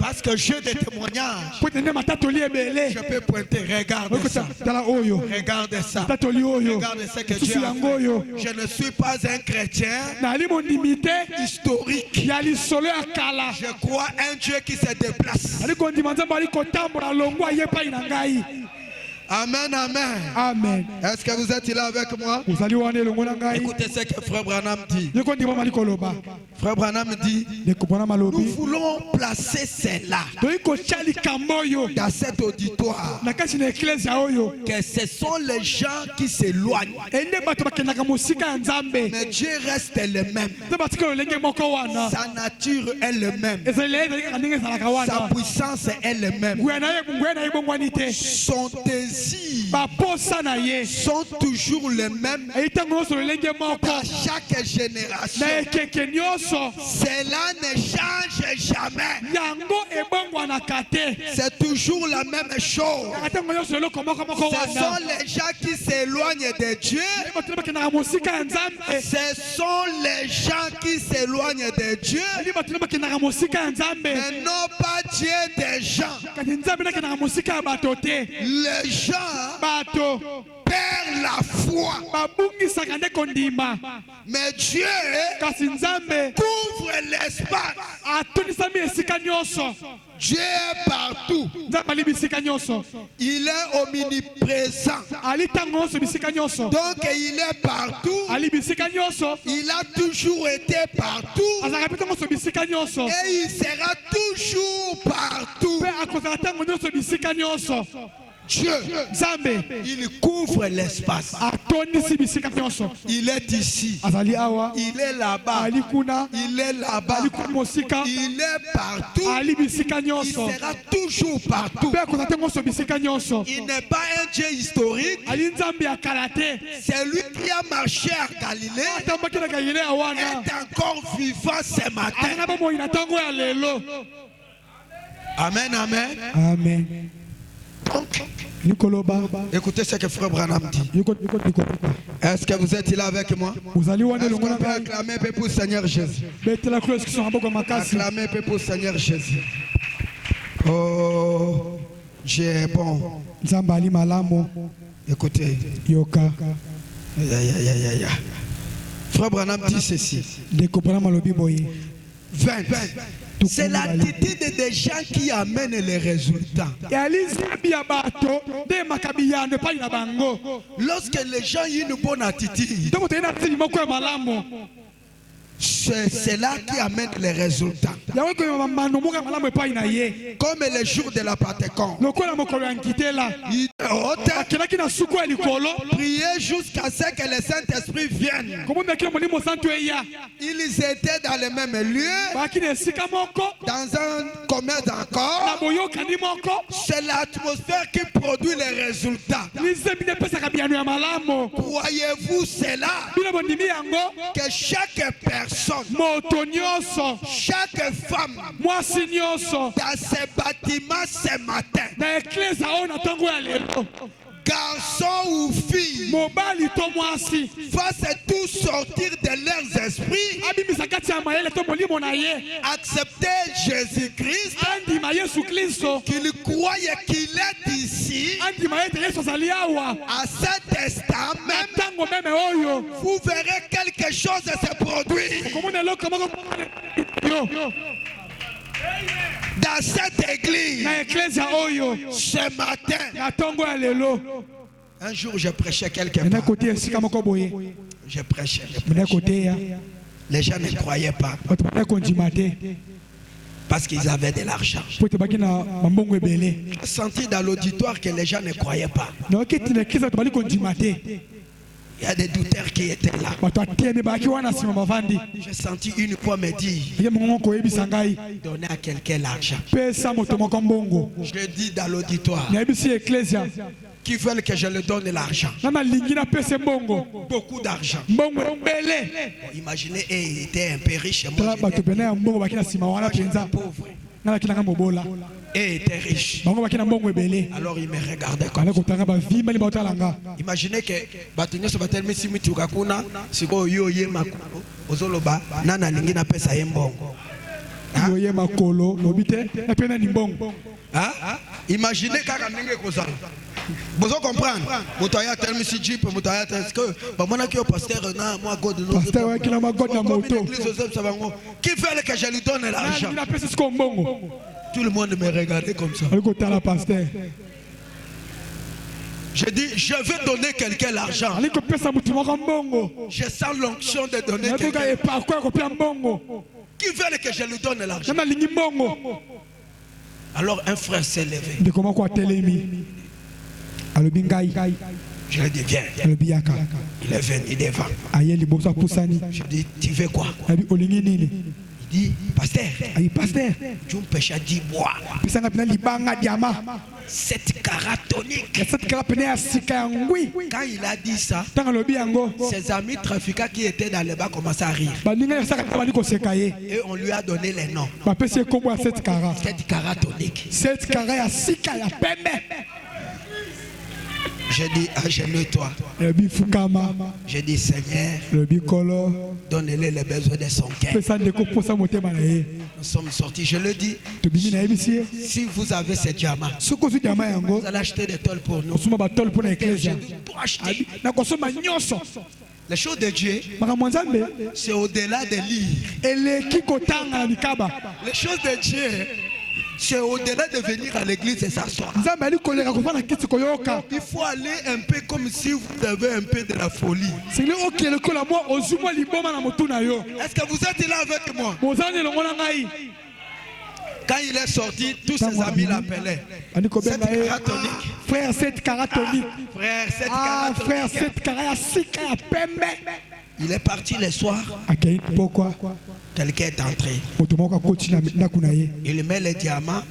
Parce que j'ai des témoignages. Je peux pointer, regarde ça. Regarde ça. Regarde ce que Dieu a fait. Je ne suis pas un chrétien historique. Je crois un Dieu qui se déplace. Amen, amen. Amen. Est-ce que vous êtes là avec moi? Écoutez ce que Frère Branham dit. Frère Branham dit, nous voulons placer cela dans cet auditoire, que ce sont les gens qui s'éloignent. Mais Dieu reste le même. Sa nature est le même. Sa puissance est le même. Son désir sont toujours les mêmes à chaque génération. Cela ne change jamais. C'est toujours la même chose. Ce sont les gens qui s'éloignent de Dieu. Ce sont les gens qui s'éloignent de Dieu. Mais non pas Dieu des gens. Les gens perdent la foi. Mais Dieu couvre l'espace. Dieu est partout. Il est omniprésent. Donc il est partout. Il a toujours été partout. Et il sera toujours partout. Dieu, il couvre l'espace. Il est ici. Il est là-bas. Il est là-bas. Il est partout. Il sera toujours partout. Il n'est pas un Dieu historique. C'est lui qui a marché à Galilée. Est encore vivant ce matin. Amen, amen. Amen. Écoutez ce que Frère Branham dit. Est-ce que vous êtes là avec moi? Est-ce qu'on peut acclamer pour le Seigneur Jésus? Acclamer pour le Seigneur Jésus. Oh, Dieu est bon. Écoutez. Frère Branham dit ceci. 20. C'est l'attitude des gens qui amène les résultats. Lorsque les gens ont une bonne attitude, c'est là qui amène les résultats. Comme le jour de la Pentecôte. Priez jusqu'à ce que le Saint-Esprit vienne. Ils étaient dans le même lieu, dans un commerce encore. C'est l'atmosphère qui produit les résultats. Croyez-vous cela? Que chaque personne, chaque femme, dans ces bâtiments ce matin, garçon ou fille, fassent tout sortir de leurs esprits, accepter Jésus-Christ, qu'ils croient qu'il est ici, à cet instant même, vous verrez quelque chose se produire. Dans cette église, ce matin, un jour je prêchais quelque part. Je prêchais. Les gens ne croyaient pas. Parce qu'ils avaient de l'argent. J'ai senti dans l'auditoire que les gens ne croyaient pas. Il y a des douteurs qui étaient là. J'ai senti une fois me dire, donnez à quelqu'un l'argent. Je dis dans l'auditoire, qui veulent que je leur donne l'argent. Beaucoup d'argent. Imaginez, il était un peu riche. Moi, j'étais pauvre. Et était riche. Alors il me regardait comme ça. Imaginez que Batunyo Sobatel si Mitukakuna, Siko Yoye Makuro, Ozoloba, Nana Lingina Pesa Yembongo. Imaginez Karamenge Kosa. Vous comprenez? Moutaya tel si Jeep, Moutaya tel que Bamona qui est pasteur, moi God de l'eau. Qui veut que je lui donne l'argent? Tout le monde me regardait comme ça. Je dis, je veux donner quelqu'un l'argent. Je sens l'onction de donner quelqu'un. Qui veut que je lui donne l'argent? Alors un frère s'est levé. Je lui ai dit, viens. Il est venu devant. Je lui ai dit, tu veux quoi? Il dit, pasteur, pasteur, tu me pêches à 10 bois. 7 carats toniques. Quand il a dit ça, ses amis trafiquants qui étaient dans le bas commençaient à rire. Et on lui a donné les noms. 7 carats toniques. Je dis, agenouille-toi. Je dis, Seigneur, donne-lui les besoins de son cœur. Nous sommes sortis, je le dis. Si vous avez ces diamants, vous allez acheter des tôles pour nous. Pour acheter. Les choses de Dieu, c'est au-delà des livres. Les choses de Dieu, c'est au-delà de venir à l'église et s'asseoir. Il faut aller un peu comme si vous avez un peu de la folie. Est-ce que vous êtes là avec moi? Quand il est sorti, tous ses amis l'appelaient. Frère, 7 carats toniques. Frère, 7 carats toniques. Il est parti le soir. Pourquoi? Quelqu'un est entré. Il met les diamants.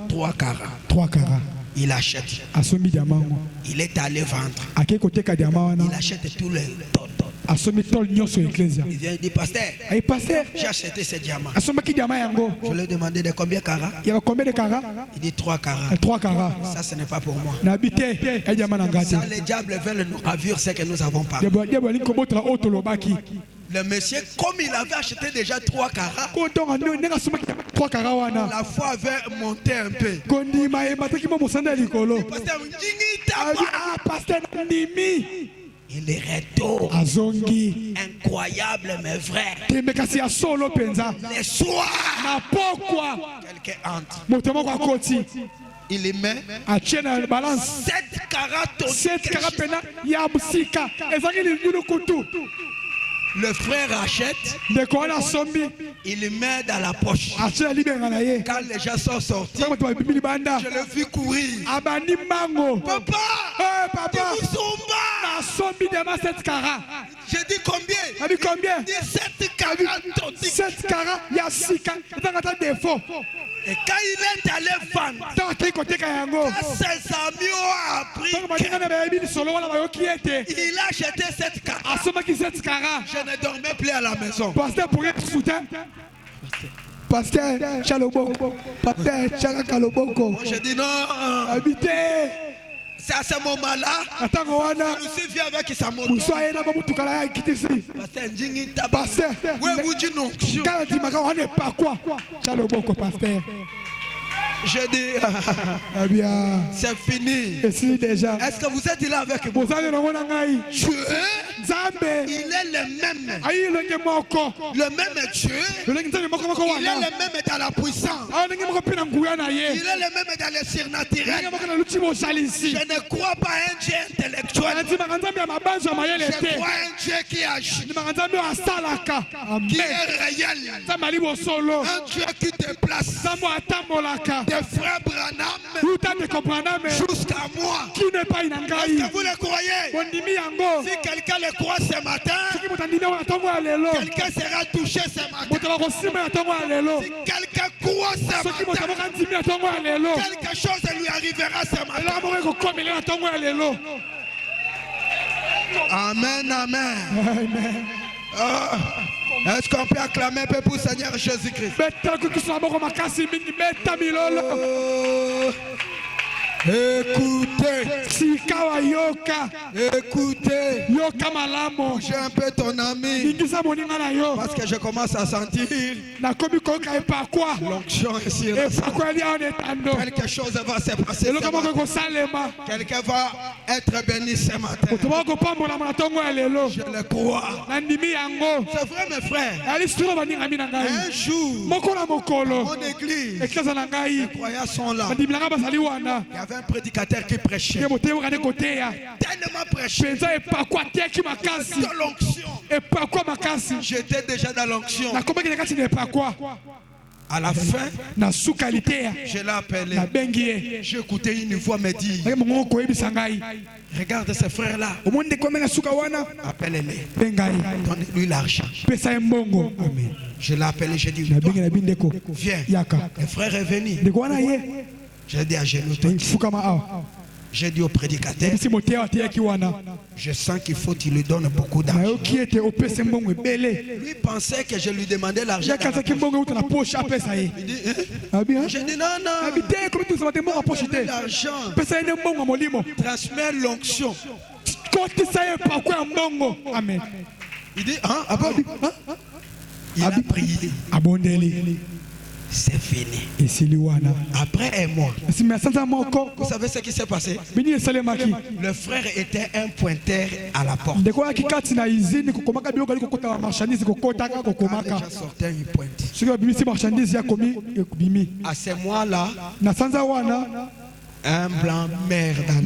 3 carats. Il achète. Il est allé vendre. Il achète tous les tonnes. Il vient dire, pasteur, j'ai acheté ces diamants. Je lui ai demandé de combien de carats. Il dit 3 carats. Ça, ce n'est pas pour moi. Ça, les diables veulent nous ravir ce que nous avons pas. Le monsieur, comme il avait acheté déjà 3 carats, la foi avait monté un peu. Il est retour. Incroyable, mais vrai. Les soirs, quelqu'un entre. Il les met. 7 carats toniques. Le frère achète. Il le met dans la poche. Quand les gens sont sortis, je le vis courir. Papa, j'ai dit combien? Il dit 7 carats toniques. 7 carats, il y a 6 carats. Et quand il est allé vendre, ses amis ont appris qu'il a acheté 7 carats. Je ne dormais plus à la maison. Pasteur Chaloboko. Moi, je dis non. C'est à ce moment-là, je suis venu avec sa moto. Pasteur, je dis, c'est fini. Est-ce que vous êtes là avec moi? Dieu, il est le même. Le même Dieu. Il est le même dans la puissance. Il est le même dans le surnaturel. Je ne crois pas à un Dieu intellectuel. Je crois à un Dieu qui agit, qui est réel. Un Dieu qui déplace. De frère Branham jusqu'à moi. Est-ce que vous le croyez? Si quelqu'un le croit ce matin, quelqu'un sera touché ce matin. Si quelqu'un croit ce matin, quelque chose lui arrivera ce matin. Amen, amen. Est-ce qu'on peut acclamer un peu pour le Seigneur Jésus-Christ? Écoutez, j'ai un peu ton ami parce que je commence à sentir l'onction ici. Quelque chose va se passer. Quelqu'un va être béni ce matin. Je le crois. C'est vrai, mes frères. Un jour, mon église, les croyants sont là. Il y avait un prédicateur qui prêchait. Tellement prêché. Dans l'onction. J'étais déjà dans l'onction. À la fin, je l'ai appelé. J'ai écouté une voix me dire, regarde ces frères-là. Appelle-les. Donne-lui l'argent. Je l'ai appelé, j'ai dit, viens. Le frère est venu. J'ai dit à genoux. J'ai dit au prédicateur, je sens qu'il faut qu'il lui donne beaucoup d'argent. Lui pensait que je lui demandais l'argent. Il dit, j'ai dit non, l'argent. Transmets l'onction. Il dit, il a prié. C'est fini. Après un mois, vous savez ce qui s'est passé? Le frère était un pointeur à la porte. Il a sorti une pointe. À ce mois-là, un blanc meurt dans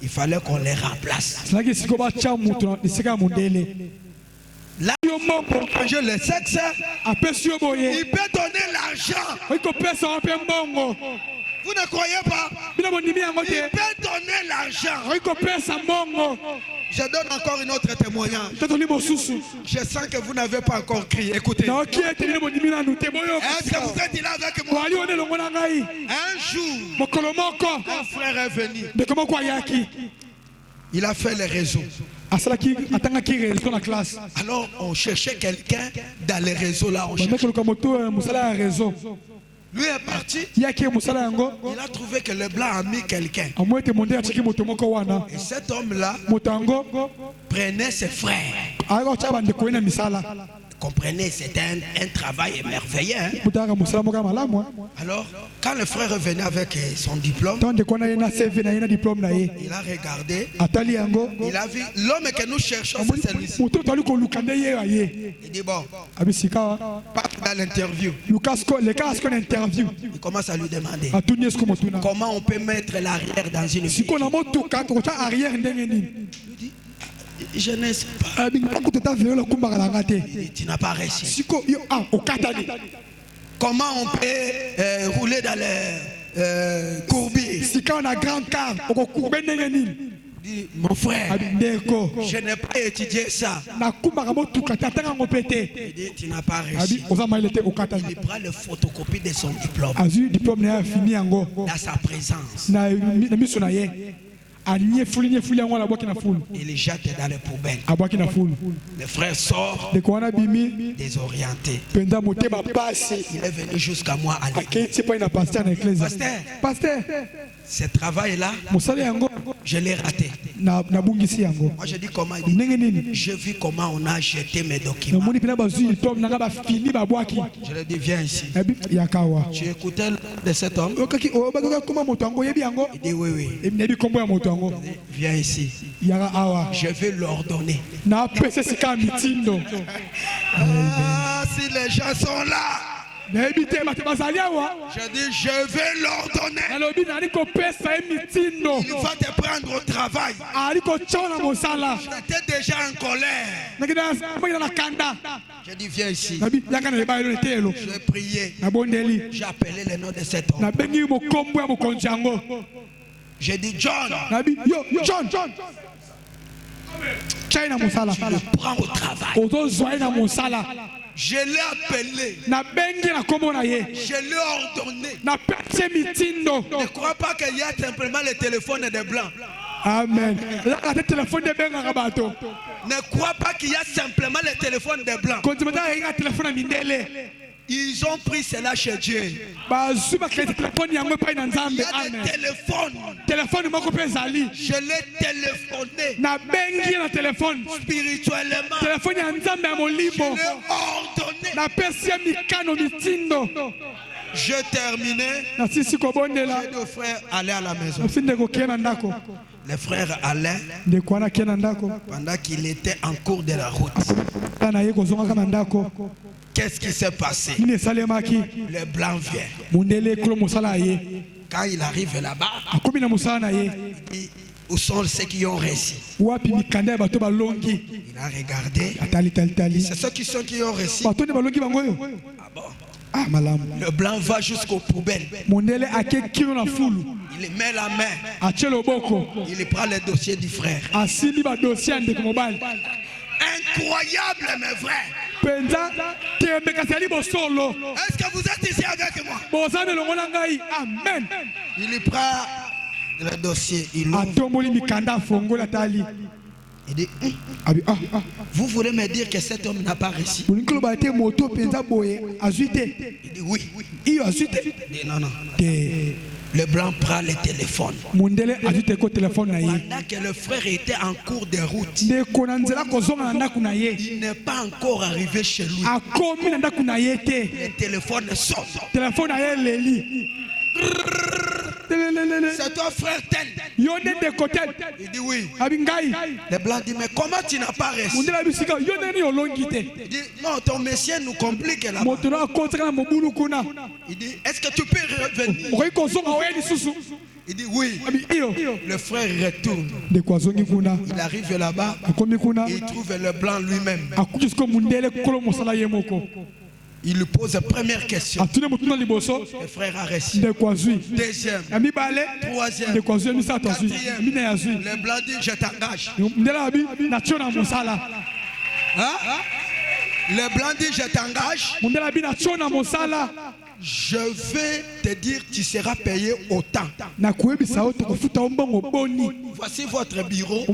il fallait qu'on les remplace. Là, je le sexe, il peut donner l'argent. Vous ne croyez pas? Il peut donner l'argent. Je donne encore une autre témoignage. Je sens que vous n'avez pas encore crié. Écoutez. Est-ce que vous êtes là avec moi? Un jour, un frère est venu. Il a fait les réseaux. Alors on cherchait quelqu'un dans les réseaux là. Lui est parti. Il a trouvé que le blanc a mis quelqu'un. Et cet homme-là prenait ses frères. Comprenez, c'était un travail merveilleux. Hein? Alors, quand le frère revenait avec son diplôme, il a regardé, il a vu l'homme que nous cherchons, c'est celui-ci. Il dit bon, pas dans l'interview. Il commence à lui demander comment on peut mettre l'arrière dans une vie. Je ne sais pas. Tu n'as pas réussi. Comment on peut rouler dans les courbiers? Mon frère, je n'ai pas étudié ça. Il dit, tu n'as pas réussi. Il prend le photocopie de son diplôme dans sa présence. Il les jette dans les poubelles. Le frère sort désorienté. Il est venu jusqu'à moi à l'église. Pasteur, ce travail-là, je l'ai raté. Moi je dis comment? J'ai vu comment on a jeté mes documents. Je lui ai dit viens ici. Tu écoutais de cet homme? Il dit oui. Viens ici. Je vais l'ordonner. Si les gens sont là, je dis je vais l'ordonner. Il va te prendre au travail. J'étais déjà en colère. Je dis viens ici. Je vais prier. J'ai appelé le nom de cet homme. J'ai dit John. Tu le prends au travail. Je l'ai appelé. Je l'ai ordonné. Ne crois pas qu'il y a simplement le téléphone des blancs. Amen. Ne crois pas qu'il y a simplement le téléphone des blancs. Ils ont pris cela chez Dieu. Il y a des téléphones. Je l'ai téléphoné. Spirituellement. Je l'ai ordonné. Je terminais. J'ai dit au frère, allez à la maison. Le frère allait pendant qu'il était en cours de la route. Qu'est-ce qui s'est passé? Le blanc vient. Quand il arrive là-bas, Où sont ceux qui ont réussi? Il a regardé. C'est ceux qui ont réussi. Ah bon? Le blanc va jusqu'aux poubelles. Il met la main. Il prend le dossier du frère. Incroyable, mes frères. Est-ce que vous êtes ici avec moi? Amen. Il prend le dossier. Il ouvre. Il dit, vous voulez me dire que cet homme n'a pas réussi? Il dit oui. Il dit non. Le blanc prend le téléphone. Pendant que le frère était en cours de route, il n'est pas encore arrivé chez lui. Le téléphone sonne. C'est toi, frère tel. Il dit oui. Le blanc dit, mais comment tu n'as pas réussi? Il dit, non, ton monsieur nous complique là-bas. Il dit, est-ce que tu peux revenir? Il dit oui. Le frère retourne. Il arrive là-bas. Il trouve le blanc lui-même. Il lui pose la première question. Le frère a réussi. Deuxième. Troisième. Quatrième. Le blanc dit, je t'engage. Le blanc dit, je t'engage. Je vais te dire, tu seras payé autant. Voici votre bureau.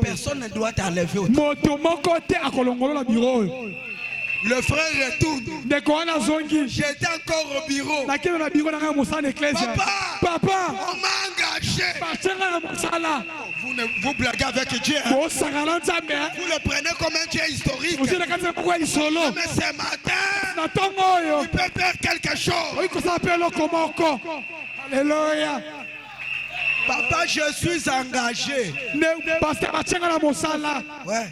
Personne ne doit t'enlever autant. Le frère retourne. J'étais encore au bureau. Papa, on m'a engagé. Vous blaguez avec Dieu. Vous le prenez comme un Dieu historique. Mais ce matin, il peut faire quelque chose. Alléluia. Papa, je suis engagé. Ouais.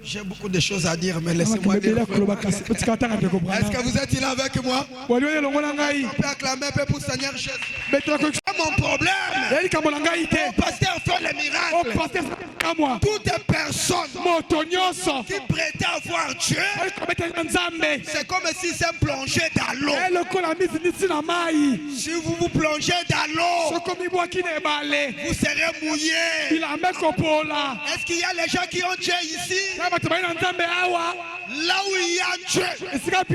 J'ai beaucoup de choses à dire, mais laissez-moi dire. Est-ce que vous êtes là avec moi? On peut acclamer un peu pour Seigneur Jésus. Mon problème, mon pasteur fait le miracle. Toute personne qui prétend avoir Dieu, c'est comme si c'est plongé dans l'eau. Si vous vous plongez dans l'eau, vous serez mouillé. Est-ce qu'il y a les gens qui ont Dieu ici? Là où il y a Dieu, il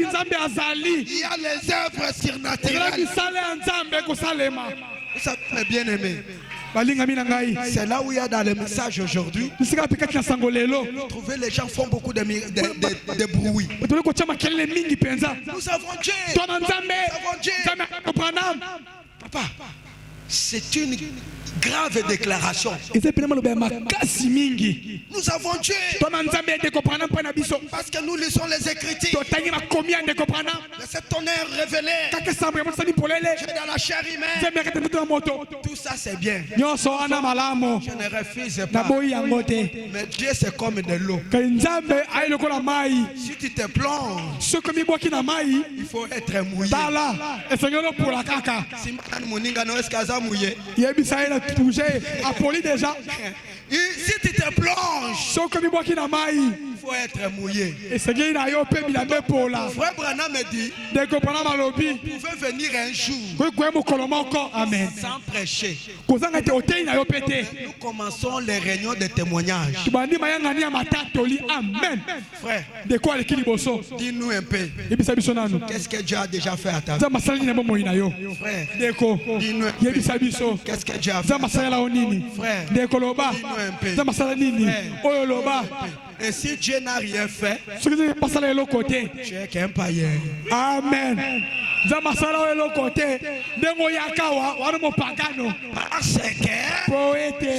y a les œuvres surnaturelles. Ça m'est bien aimé. C'est là où il y a dans le message aujourd'hui. Trouver les gens font beaucoup de bruit. Nous avons Dieu. Papa, c'est une grave déclaration. Nous avons Dieu. Parce que nous lisons les Écritures. Cet honneur révélé. Dieu dans la chair humaine. Tout ça c'est bien. Je ne refuse pas. Mais Dieu c'est comme de l'eau. Si tu te plonges, il faut être mouillé. Si tu te plonges, il faut être mouillé. Frère Branham me dit, vous pouvez venir un jour sans prêcher. Nous commençons les réunions de témoignages. Frère, dis-nous un peu, qu'est-ce que Dieu a déjà fait à ta vie? Frère, dis-nous un peu, qu'est-ce que Dieu a fait à ta vie? Frère, dis-nous un peu. Et si Dieu n'a rien fait, tu es qu'un païen. Amen. Parce que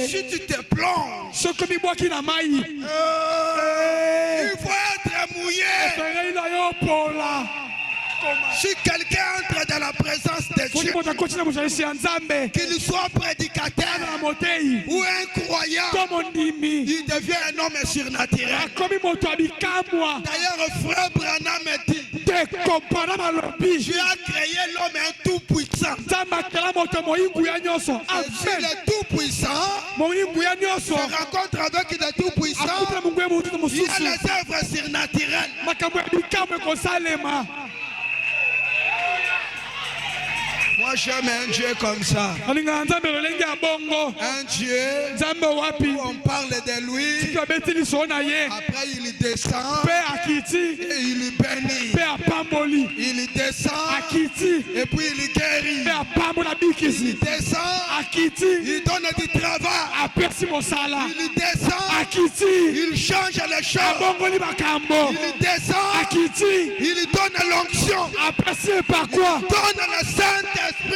si tu te plonges, il faut être mouillé. Si quelqu'un entre dans la présence de Dieu, qu'il soit prédicateur ou un croyant, il devient un homme surnaturel. D'ailleurs, frère Branham me dit, Dieu a créé l'homme un tout puissant. Si le tout puissant se rencontre avec le tout puissant, il y a les œuvres surnaturelles. Moi j'aime un Dieu comme ça. Un Dieu où on parle de lui. Après il descend. Et il bénit. Il descend. Et puis il guérit. Il descend. Il donne du travail. Il descend. Il change les choses. Il descend. Il donne l'onction. Il donne le Saint-Esprit. Est-ce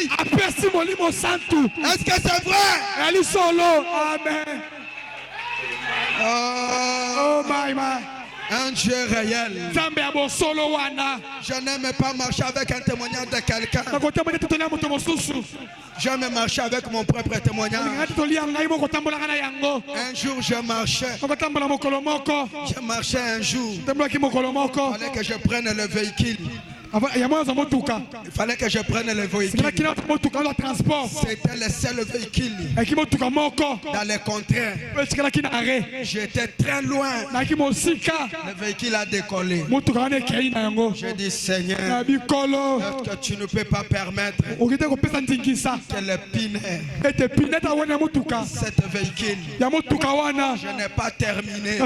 que c'est vrai? Amen. Oh my. Un Dieu réel. Je n'aime pas marcher avec un témoignage de quelqu'un. J'aime marcher avec mon propre témoignage. Un jour je marchais un jour. Il fallait que je prenne le véhicule. Il fallait que je prenne le véhicule. C'était le seul véhicule dans les contraires. J'étais très loin. Le véhicule a décollé. J'ai dit Seigneur, est-ce que tu ne peux pas permettre que le pinet, cet véhicule, je n'ai pas terminé.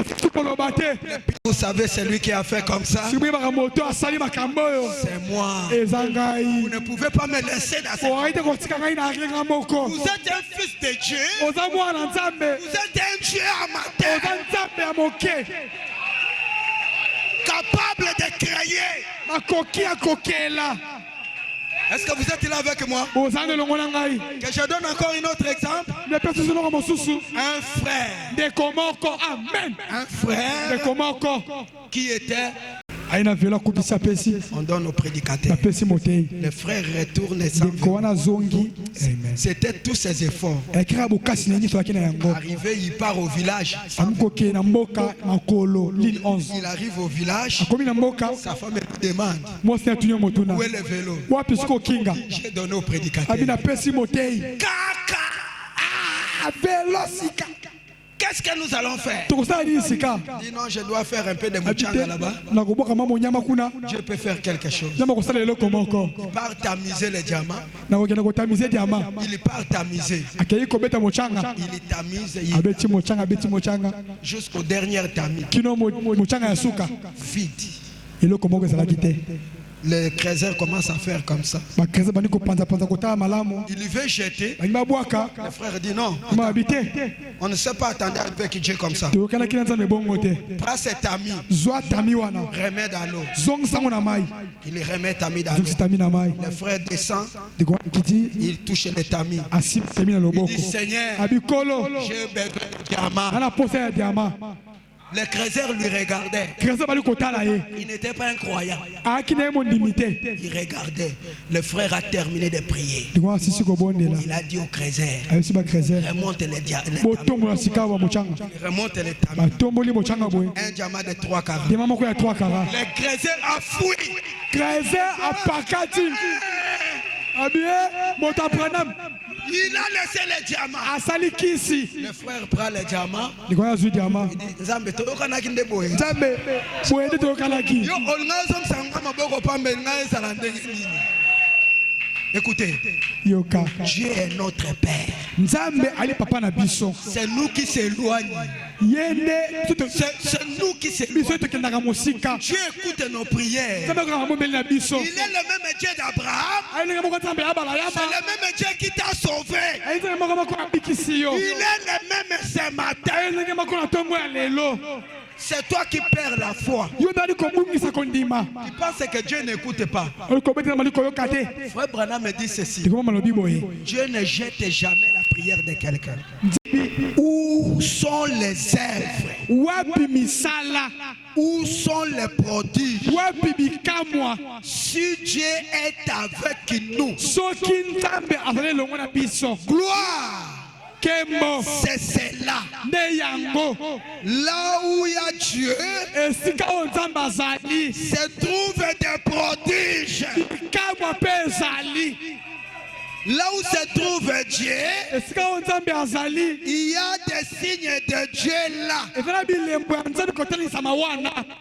Vous savez, c'est lui qui a fait comme ça. C'est moi. Vous ne pouvez pas me laisser dans cette. Vous êtes un fils de Dieu. Vous êtes un Dieu amateur. Capable de créer. Est-ce que vous êtes là avec moi? Que je donne encore un autre exemple. Un frère. Un frère qui était. On donne au prédicateur. Le frère retourne sans vie. C'était tous ses efforts. Arrivé, il part au village. Il arrive au village. Sa femme me demande où est le vélo. J'ai donné au prédicateur. Qu'est-ce que nous allons faire? Dis non, je dois faire un peu de mouchanga là-bas. Je peux faire quelque chose. Il part tamiser les diamants. Il part tamiser. Il tamise jusqu'au dernier tamis. Vide. Le creuser commence à faire comme ça. Il veut jeter. Le frère dit non. On ne sait pas attendre avec Dieu comme ça. Prends cet ami. Remets dans l'eau. Il remet tamis dans l'eau. Le frère descend. Il touche le tamis. Il dit Seigneur, j'ai besoin de diamant. Le creuser lui regardait. Il n'était pas incroyable. Il regardait. Le frère a terminé de prier. Il a dit au creuser, remonte les diamants. Remonte les tamis. Un diamant de 3 carats. Le creuser a fouillé. Il a laissé les diamants. Le frère prend les diamants. Il dit Nzambe toyokana kinde boye. Écoutez, Dieu est notre Père. C'est nous qui s'éloignons. C'est nous qui s'éloignons. Dieu écoute nos prières. Il est le même Dieu d'Abraham. C'est le même Dieu qui t'a sauvé. Il est le même ce matin. C'est toi qui perds la foi. Tu penses que Dieu n'écoute pas. Frère Branham me dit ceci. Dieu ne jette jamais la prière de quelqu'un. Où sont les œuvres? Où sont les prodiges? Si Dieu est avec nous, gloire C'est cela. Là où il y a Dieu, se trouvent des prodiges. Là où se trouve Dieu, il y a des signes de Dieu là.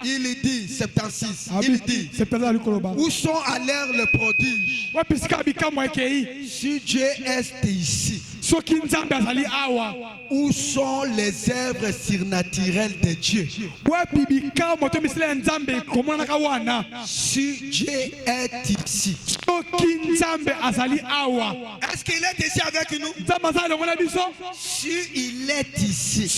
Il dit, 76, il dit, où sont allés les prodiges? Si Dieu est ici, où sont les œuvres surnaturelles de Dieu? Si Dieu est ici, est-ce qu'il est ici avec nous? Si il est ici,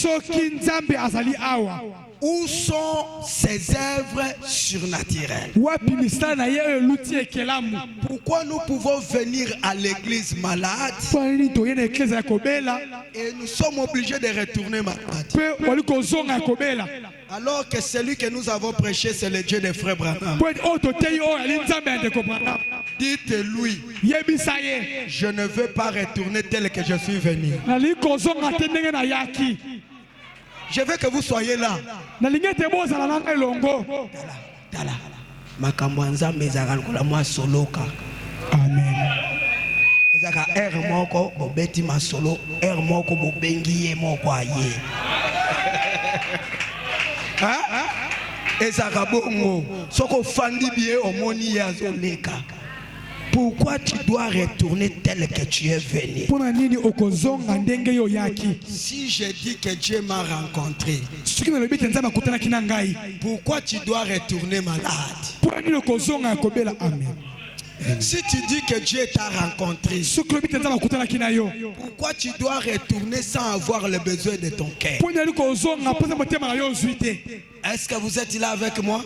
où sont ses œuvres surnaturelles? Pourquoi nous pouvons venir à l'église malade et nous sommes obligés de retourner malade? Alors que celui que nous avons prêché, c'est le Dieu des frères Branham. Dites-lui, je ne veux pas retourner tel que je suis venu. Je veux que vous soyez là. Amen. Pourquoi tu dois retourner tel que tu es venu? Si je dis que Dieu m'a rencontré, pourquoi tu dois retourner malade? Amen. Si tu dis que Dieu t'a rencontré, pourquoi tu dois retourner sans avoir le besoin de ton cœur? Est-ce que vous êtes là avec moi?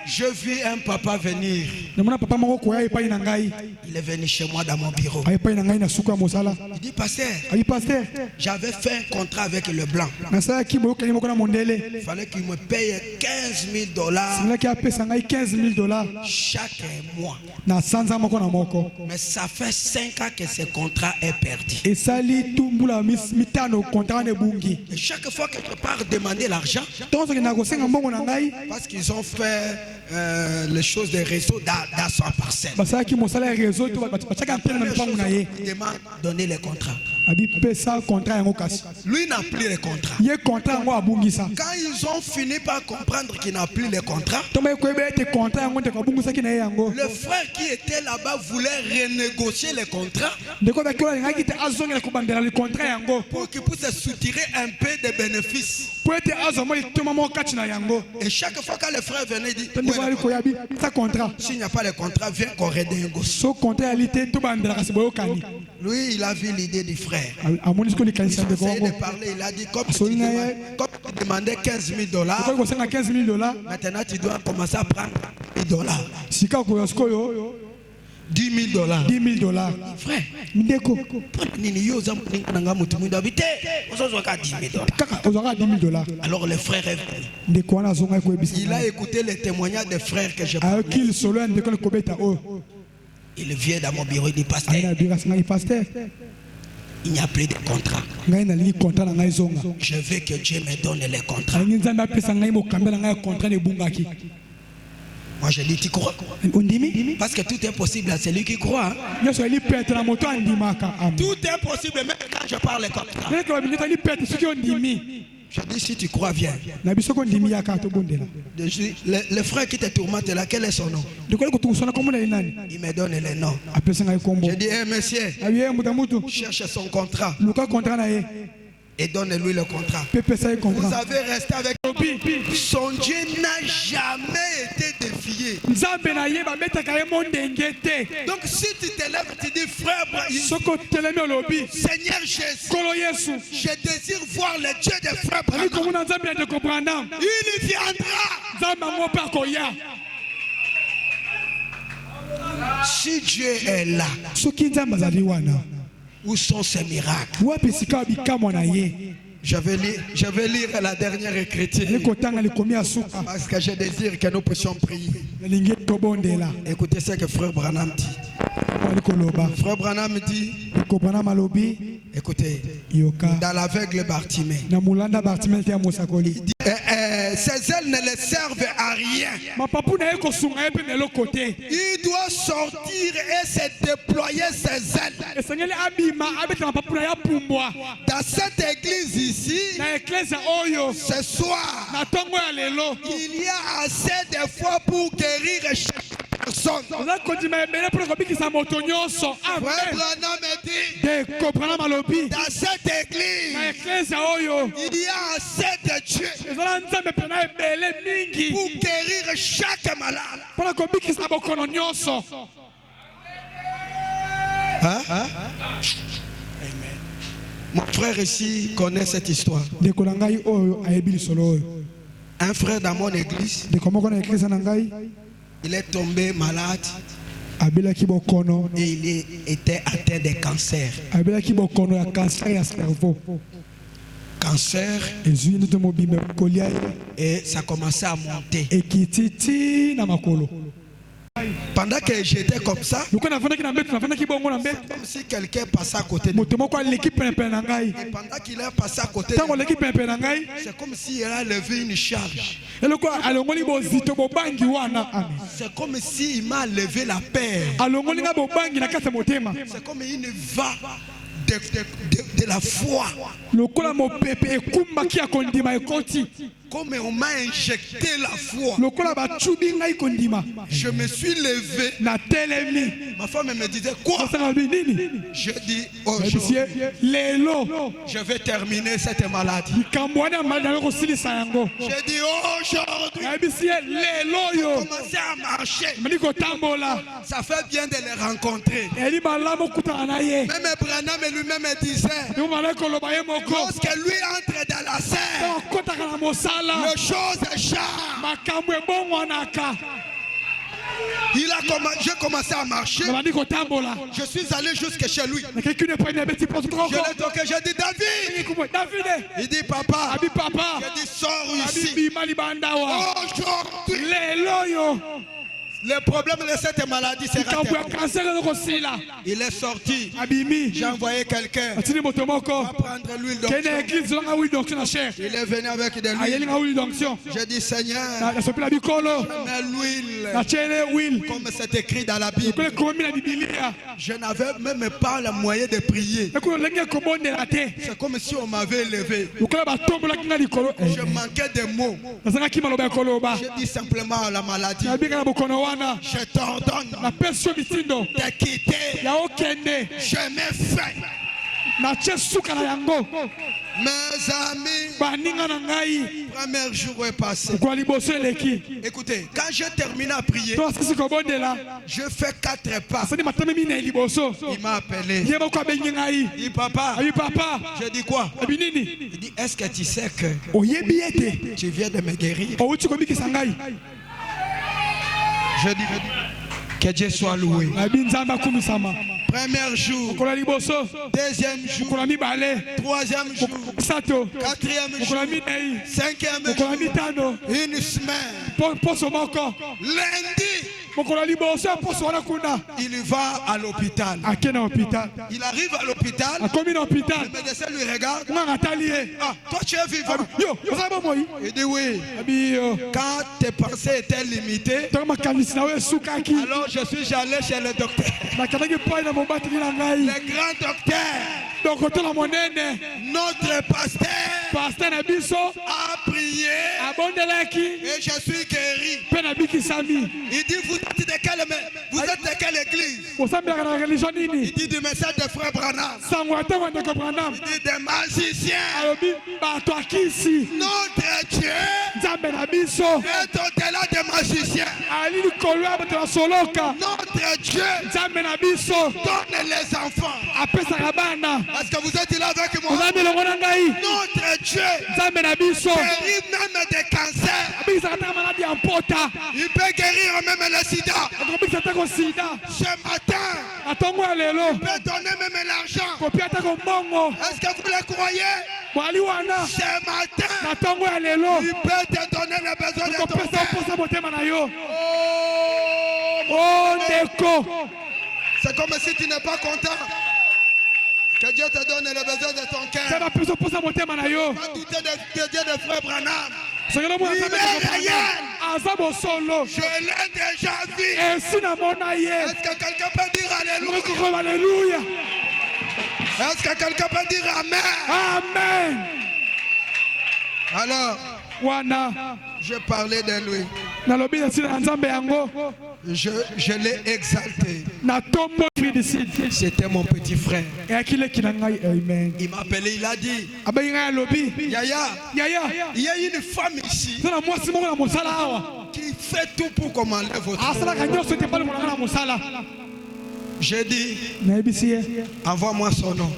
Je vis un papa venir. Il est venu chez moi dans mon bureau. Il dit, pasteur, j'avais fait un contrat avec le blanc. Il fallait qu'il me paye $15,000 chaque mois. Mais ça fait 5 ans que ce contrat est perdu. Et chaque fois que je pars demander l'argent, parce qu'ils ont fait les choses des réseaux dans son parcelle, ils demandent de donner les contrats. Lui n'a plus les contrats. Quand ils ont fini par comprendre qu'il n'a plus les contrats, le frère qui était là-bas voulait renégocier les contrats pour qu'il puisse soutirer un peu de bénéfices. Et chaque fois que le frère venait, il dit, s'il n'y a pas de contrat, viens qu'on renégocie. Lui, il a vu l'idée du frère. Il a essayé de parler, il a dit, comme tu demandais $15,000, maintenant tu dois commencer à prendre $1,000. $10,000. Frère, alors le frère est venu. Il a écouté les témoignages des frères que je parle. Il vient dans mon bureau, il dit, pasteur, il n'y a plus de contrat. Je veux que Dieu me donne les contrats. Moi je dis, tu crois? Parce que tout est possible à celui qui croit. Tout est possible même quand je parle comme ça. Je dis, si tu crois, viens. Le frère qui te tourmente là, quel est son nom? Il me donne les noms. Je dis, monsieur, cherche son contrat et donne-lui le contrat. Vous avez resté avec lui. Son Dieu n'a jamais été défié. Donc si tu te lèves, tu dis, frère, Seigneur Jésus, je désire voir le Dieu des frères. Il viendra. Si Dieu est là, où sont ces miracles? Je vais lire la dernière écriture parce que je désire que nous puissions prier. Écoutez ce que frère Branham dit. Frère Branham dit, Écoutez, dans l'aveugle Bartimée, ses ailes ne le servent à rien. Il doit sortir et se déployer ses ailes. Dans cette église ici, ce soir, il y a assez de foi pour guérir chaque personne. Frère Branham dit, dans cette église, il y a assez de Dieu pour guérir chaque malade. Hein? Mon frère ici connaît cette histoire. Un frère dans mon église, il est tombé malade et il était atteint de cancer. Cancer, et ça commençait à monter. Pendant que j'étais comme ça, c'est comme si quelqu'un passait à côté de moi. Et pendant qu'il est passé à côté de moi, c'est comme s'il a levé une charge. C'est comme s'il m'a levé la paix. C'est comme une va de la foi. Comme on m'a injecté la foi. Je me suis levé. Ma femme me disait quoi? Je dis aujourd'hui, je vais terminer cette maladie. Je dis aujourd'hui, commencer à marcher. Ça fait bien de les rencontrer. Même Branham lui-même disait, lorsque lui entre dans la scène, les choses échappent. J'ai commencé à marcher. Je suis allé jusque chez lui. Je l'ai toqué, j'ai dit David. Il dit papa. J'ai dit sors ici. Aujourd'hui, le problème de cette maladie sera terminé. Il est sorti. J'ai envoyé quelqu'un pour prendre l'huile d'onction. Il est venu avec de l'huile. J'ai dit Seigneur, mets l'huile comme c'est écrit dans la Bible. Je n'avais même pas le moyen de prier. C'est comme si on m'avait élevé. Je manquais de mots. J'ai dit simplement à la maladie, je t'ordonne de quitter. Je m'ai fait. Mes amis, premier jour est passé. Écoutez, quand j'ai terminé à prier, je fais 4 pas. Il m'a appelé. Il dit papa. Je dis quoi? Il dit est-ce que tu sais que tu viens de me guérir? Je dis que Dieu soit loué. Premier jour, deuxième jour, troisième jour, quatrième jour, cinquième jour, une semaine. Lundi, il va à l'hôpital. Il arrive à l'hôpital. Le médecin lui regarde. Ah, toi tu es vivant. Il dit oui. Quand tes pensées étaient limitées, alors je suis allé chez le docteur. Le grand docteur. Notre pasteur a prié et je suis guéri. Il dit vous êtes de quelle église? Il dit du message de frère Branham. Il dit des magiciens. Notre Dieu est au-delà des magiciens. Notre Dieu donne les enfants. Est-ce que vous êtes là avec moi? Notre Dieu guérit même des cancers. Il peut guérir même le sida. Ce matin, il peut donner même l'argent. Est-ce que vous le croyez? Ce matin, il peut te donner le besoin de ton cœur. C'est comme si tu n'es pas content. Que Dieu te donne le besoin de ton cœur. Pas douter de Dieu de frère Branham. Il est réel. Je l'ai déjà vu. Est-ce que quelqu'un peut dire alléluia? Est-ce que quelqu'un peut dire amen? Amen. Alors, je parlais de lui. Je l'ai exalté. C'était mon petit frère. Il m'a appelé, il a dit, Yaya, il y a une femme ici qui fait tout pour commander votre vie. J'ai dit, envoie-moi son nom.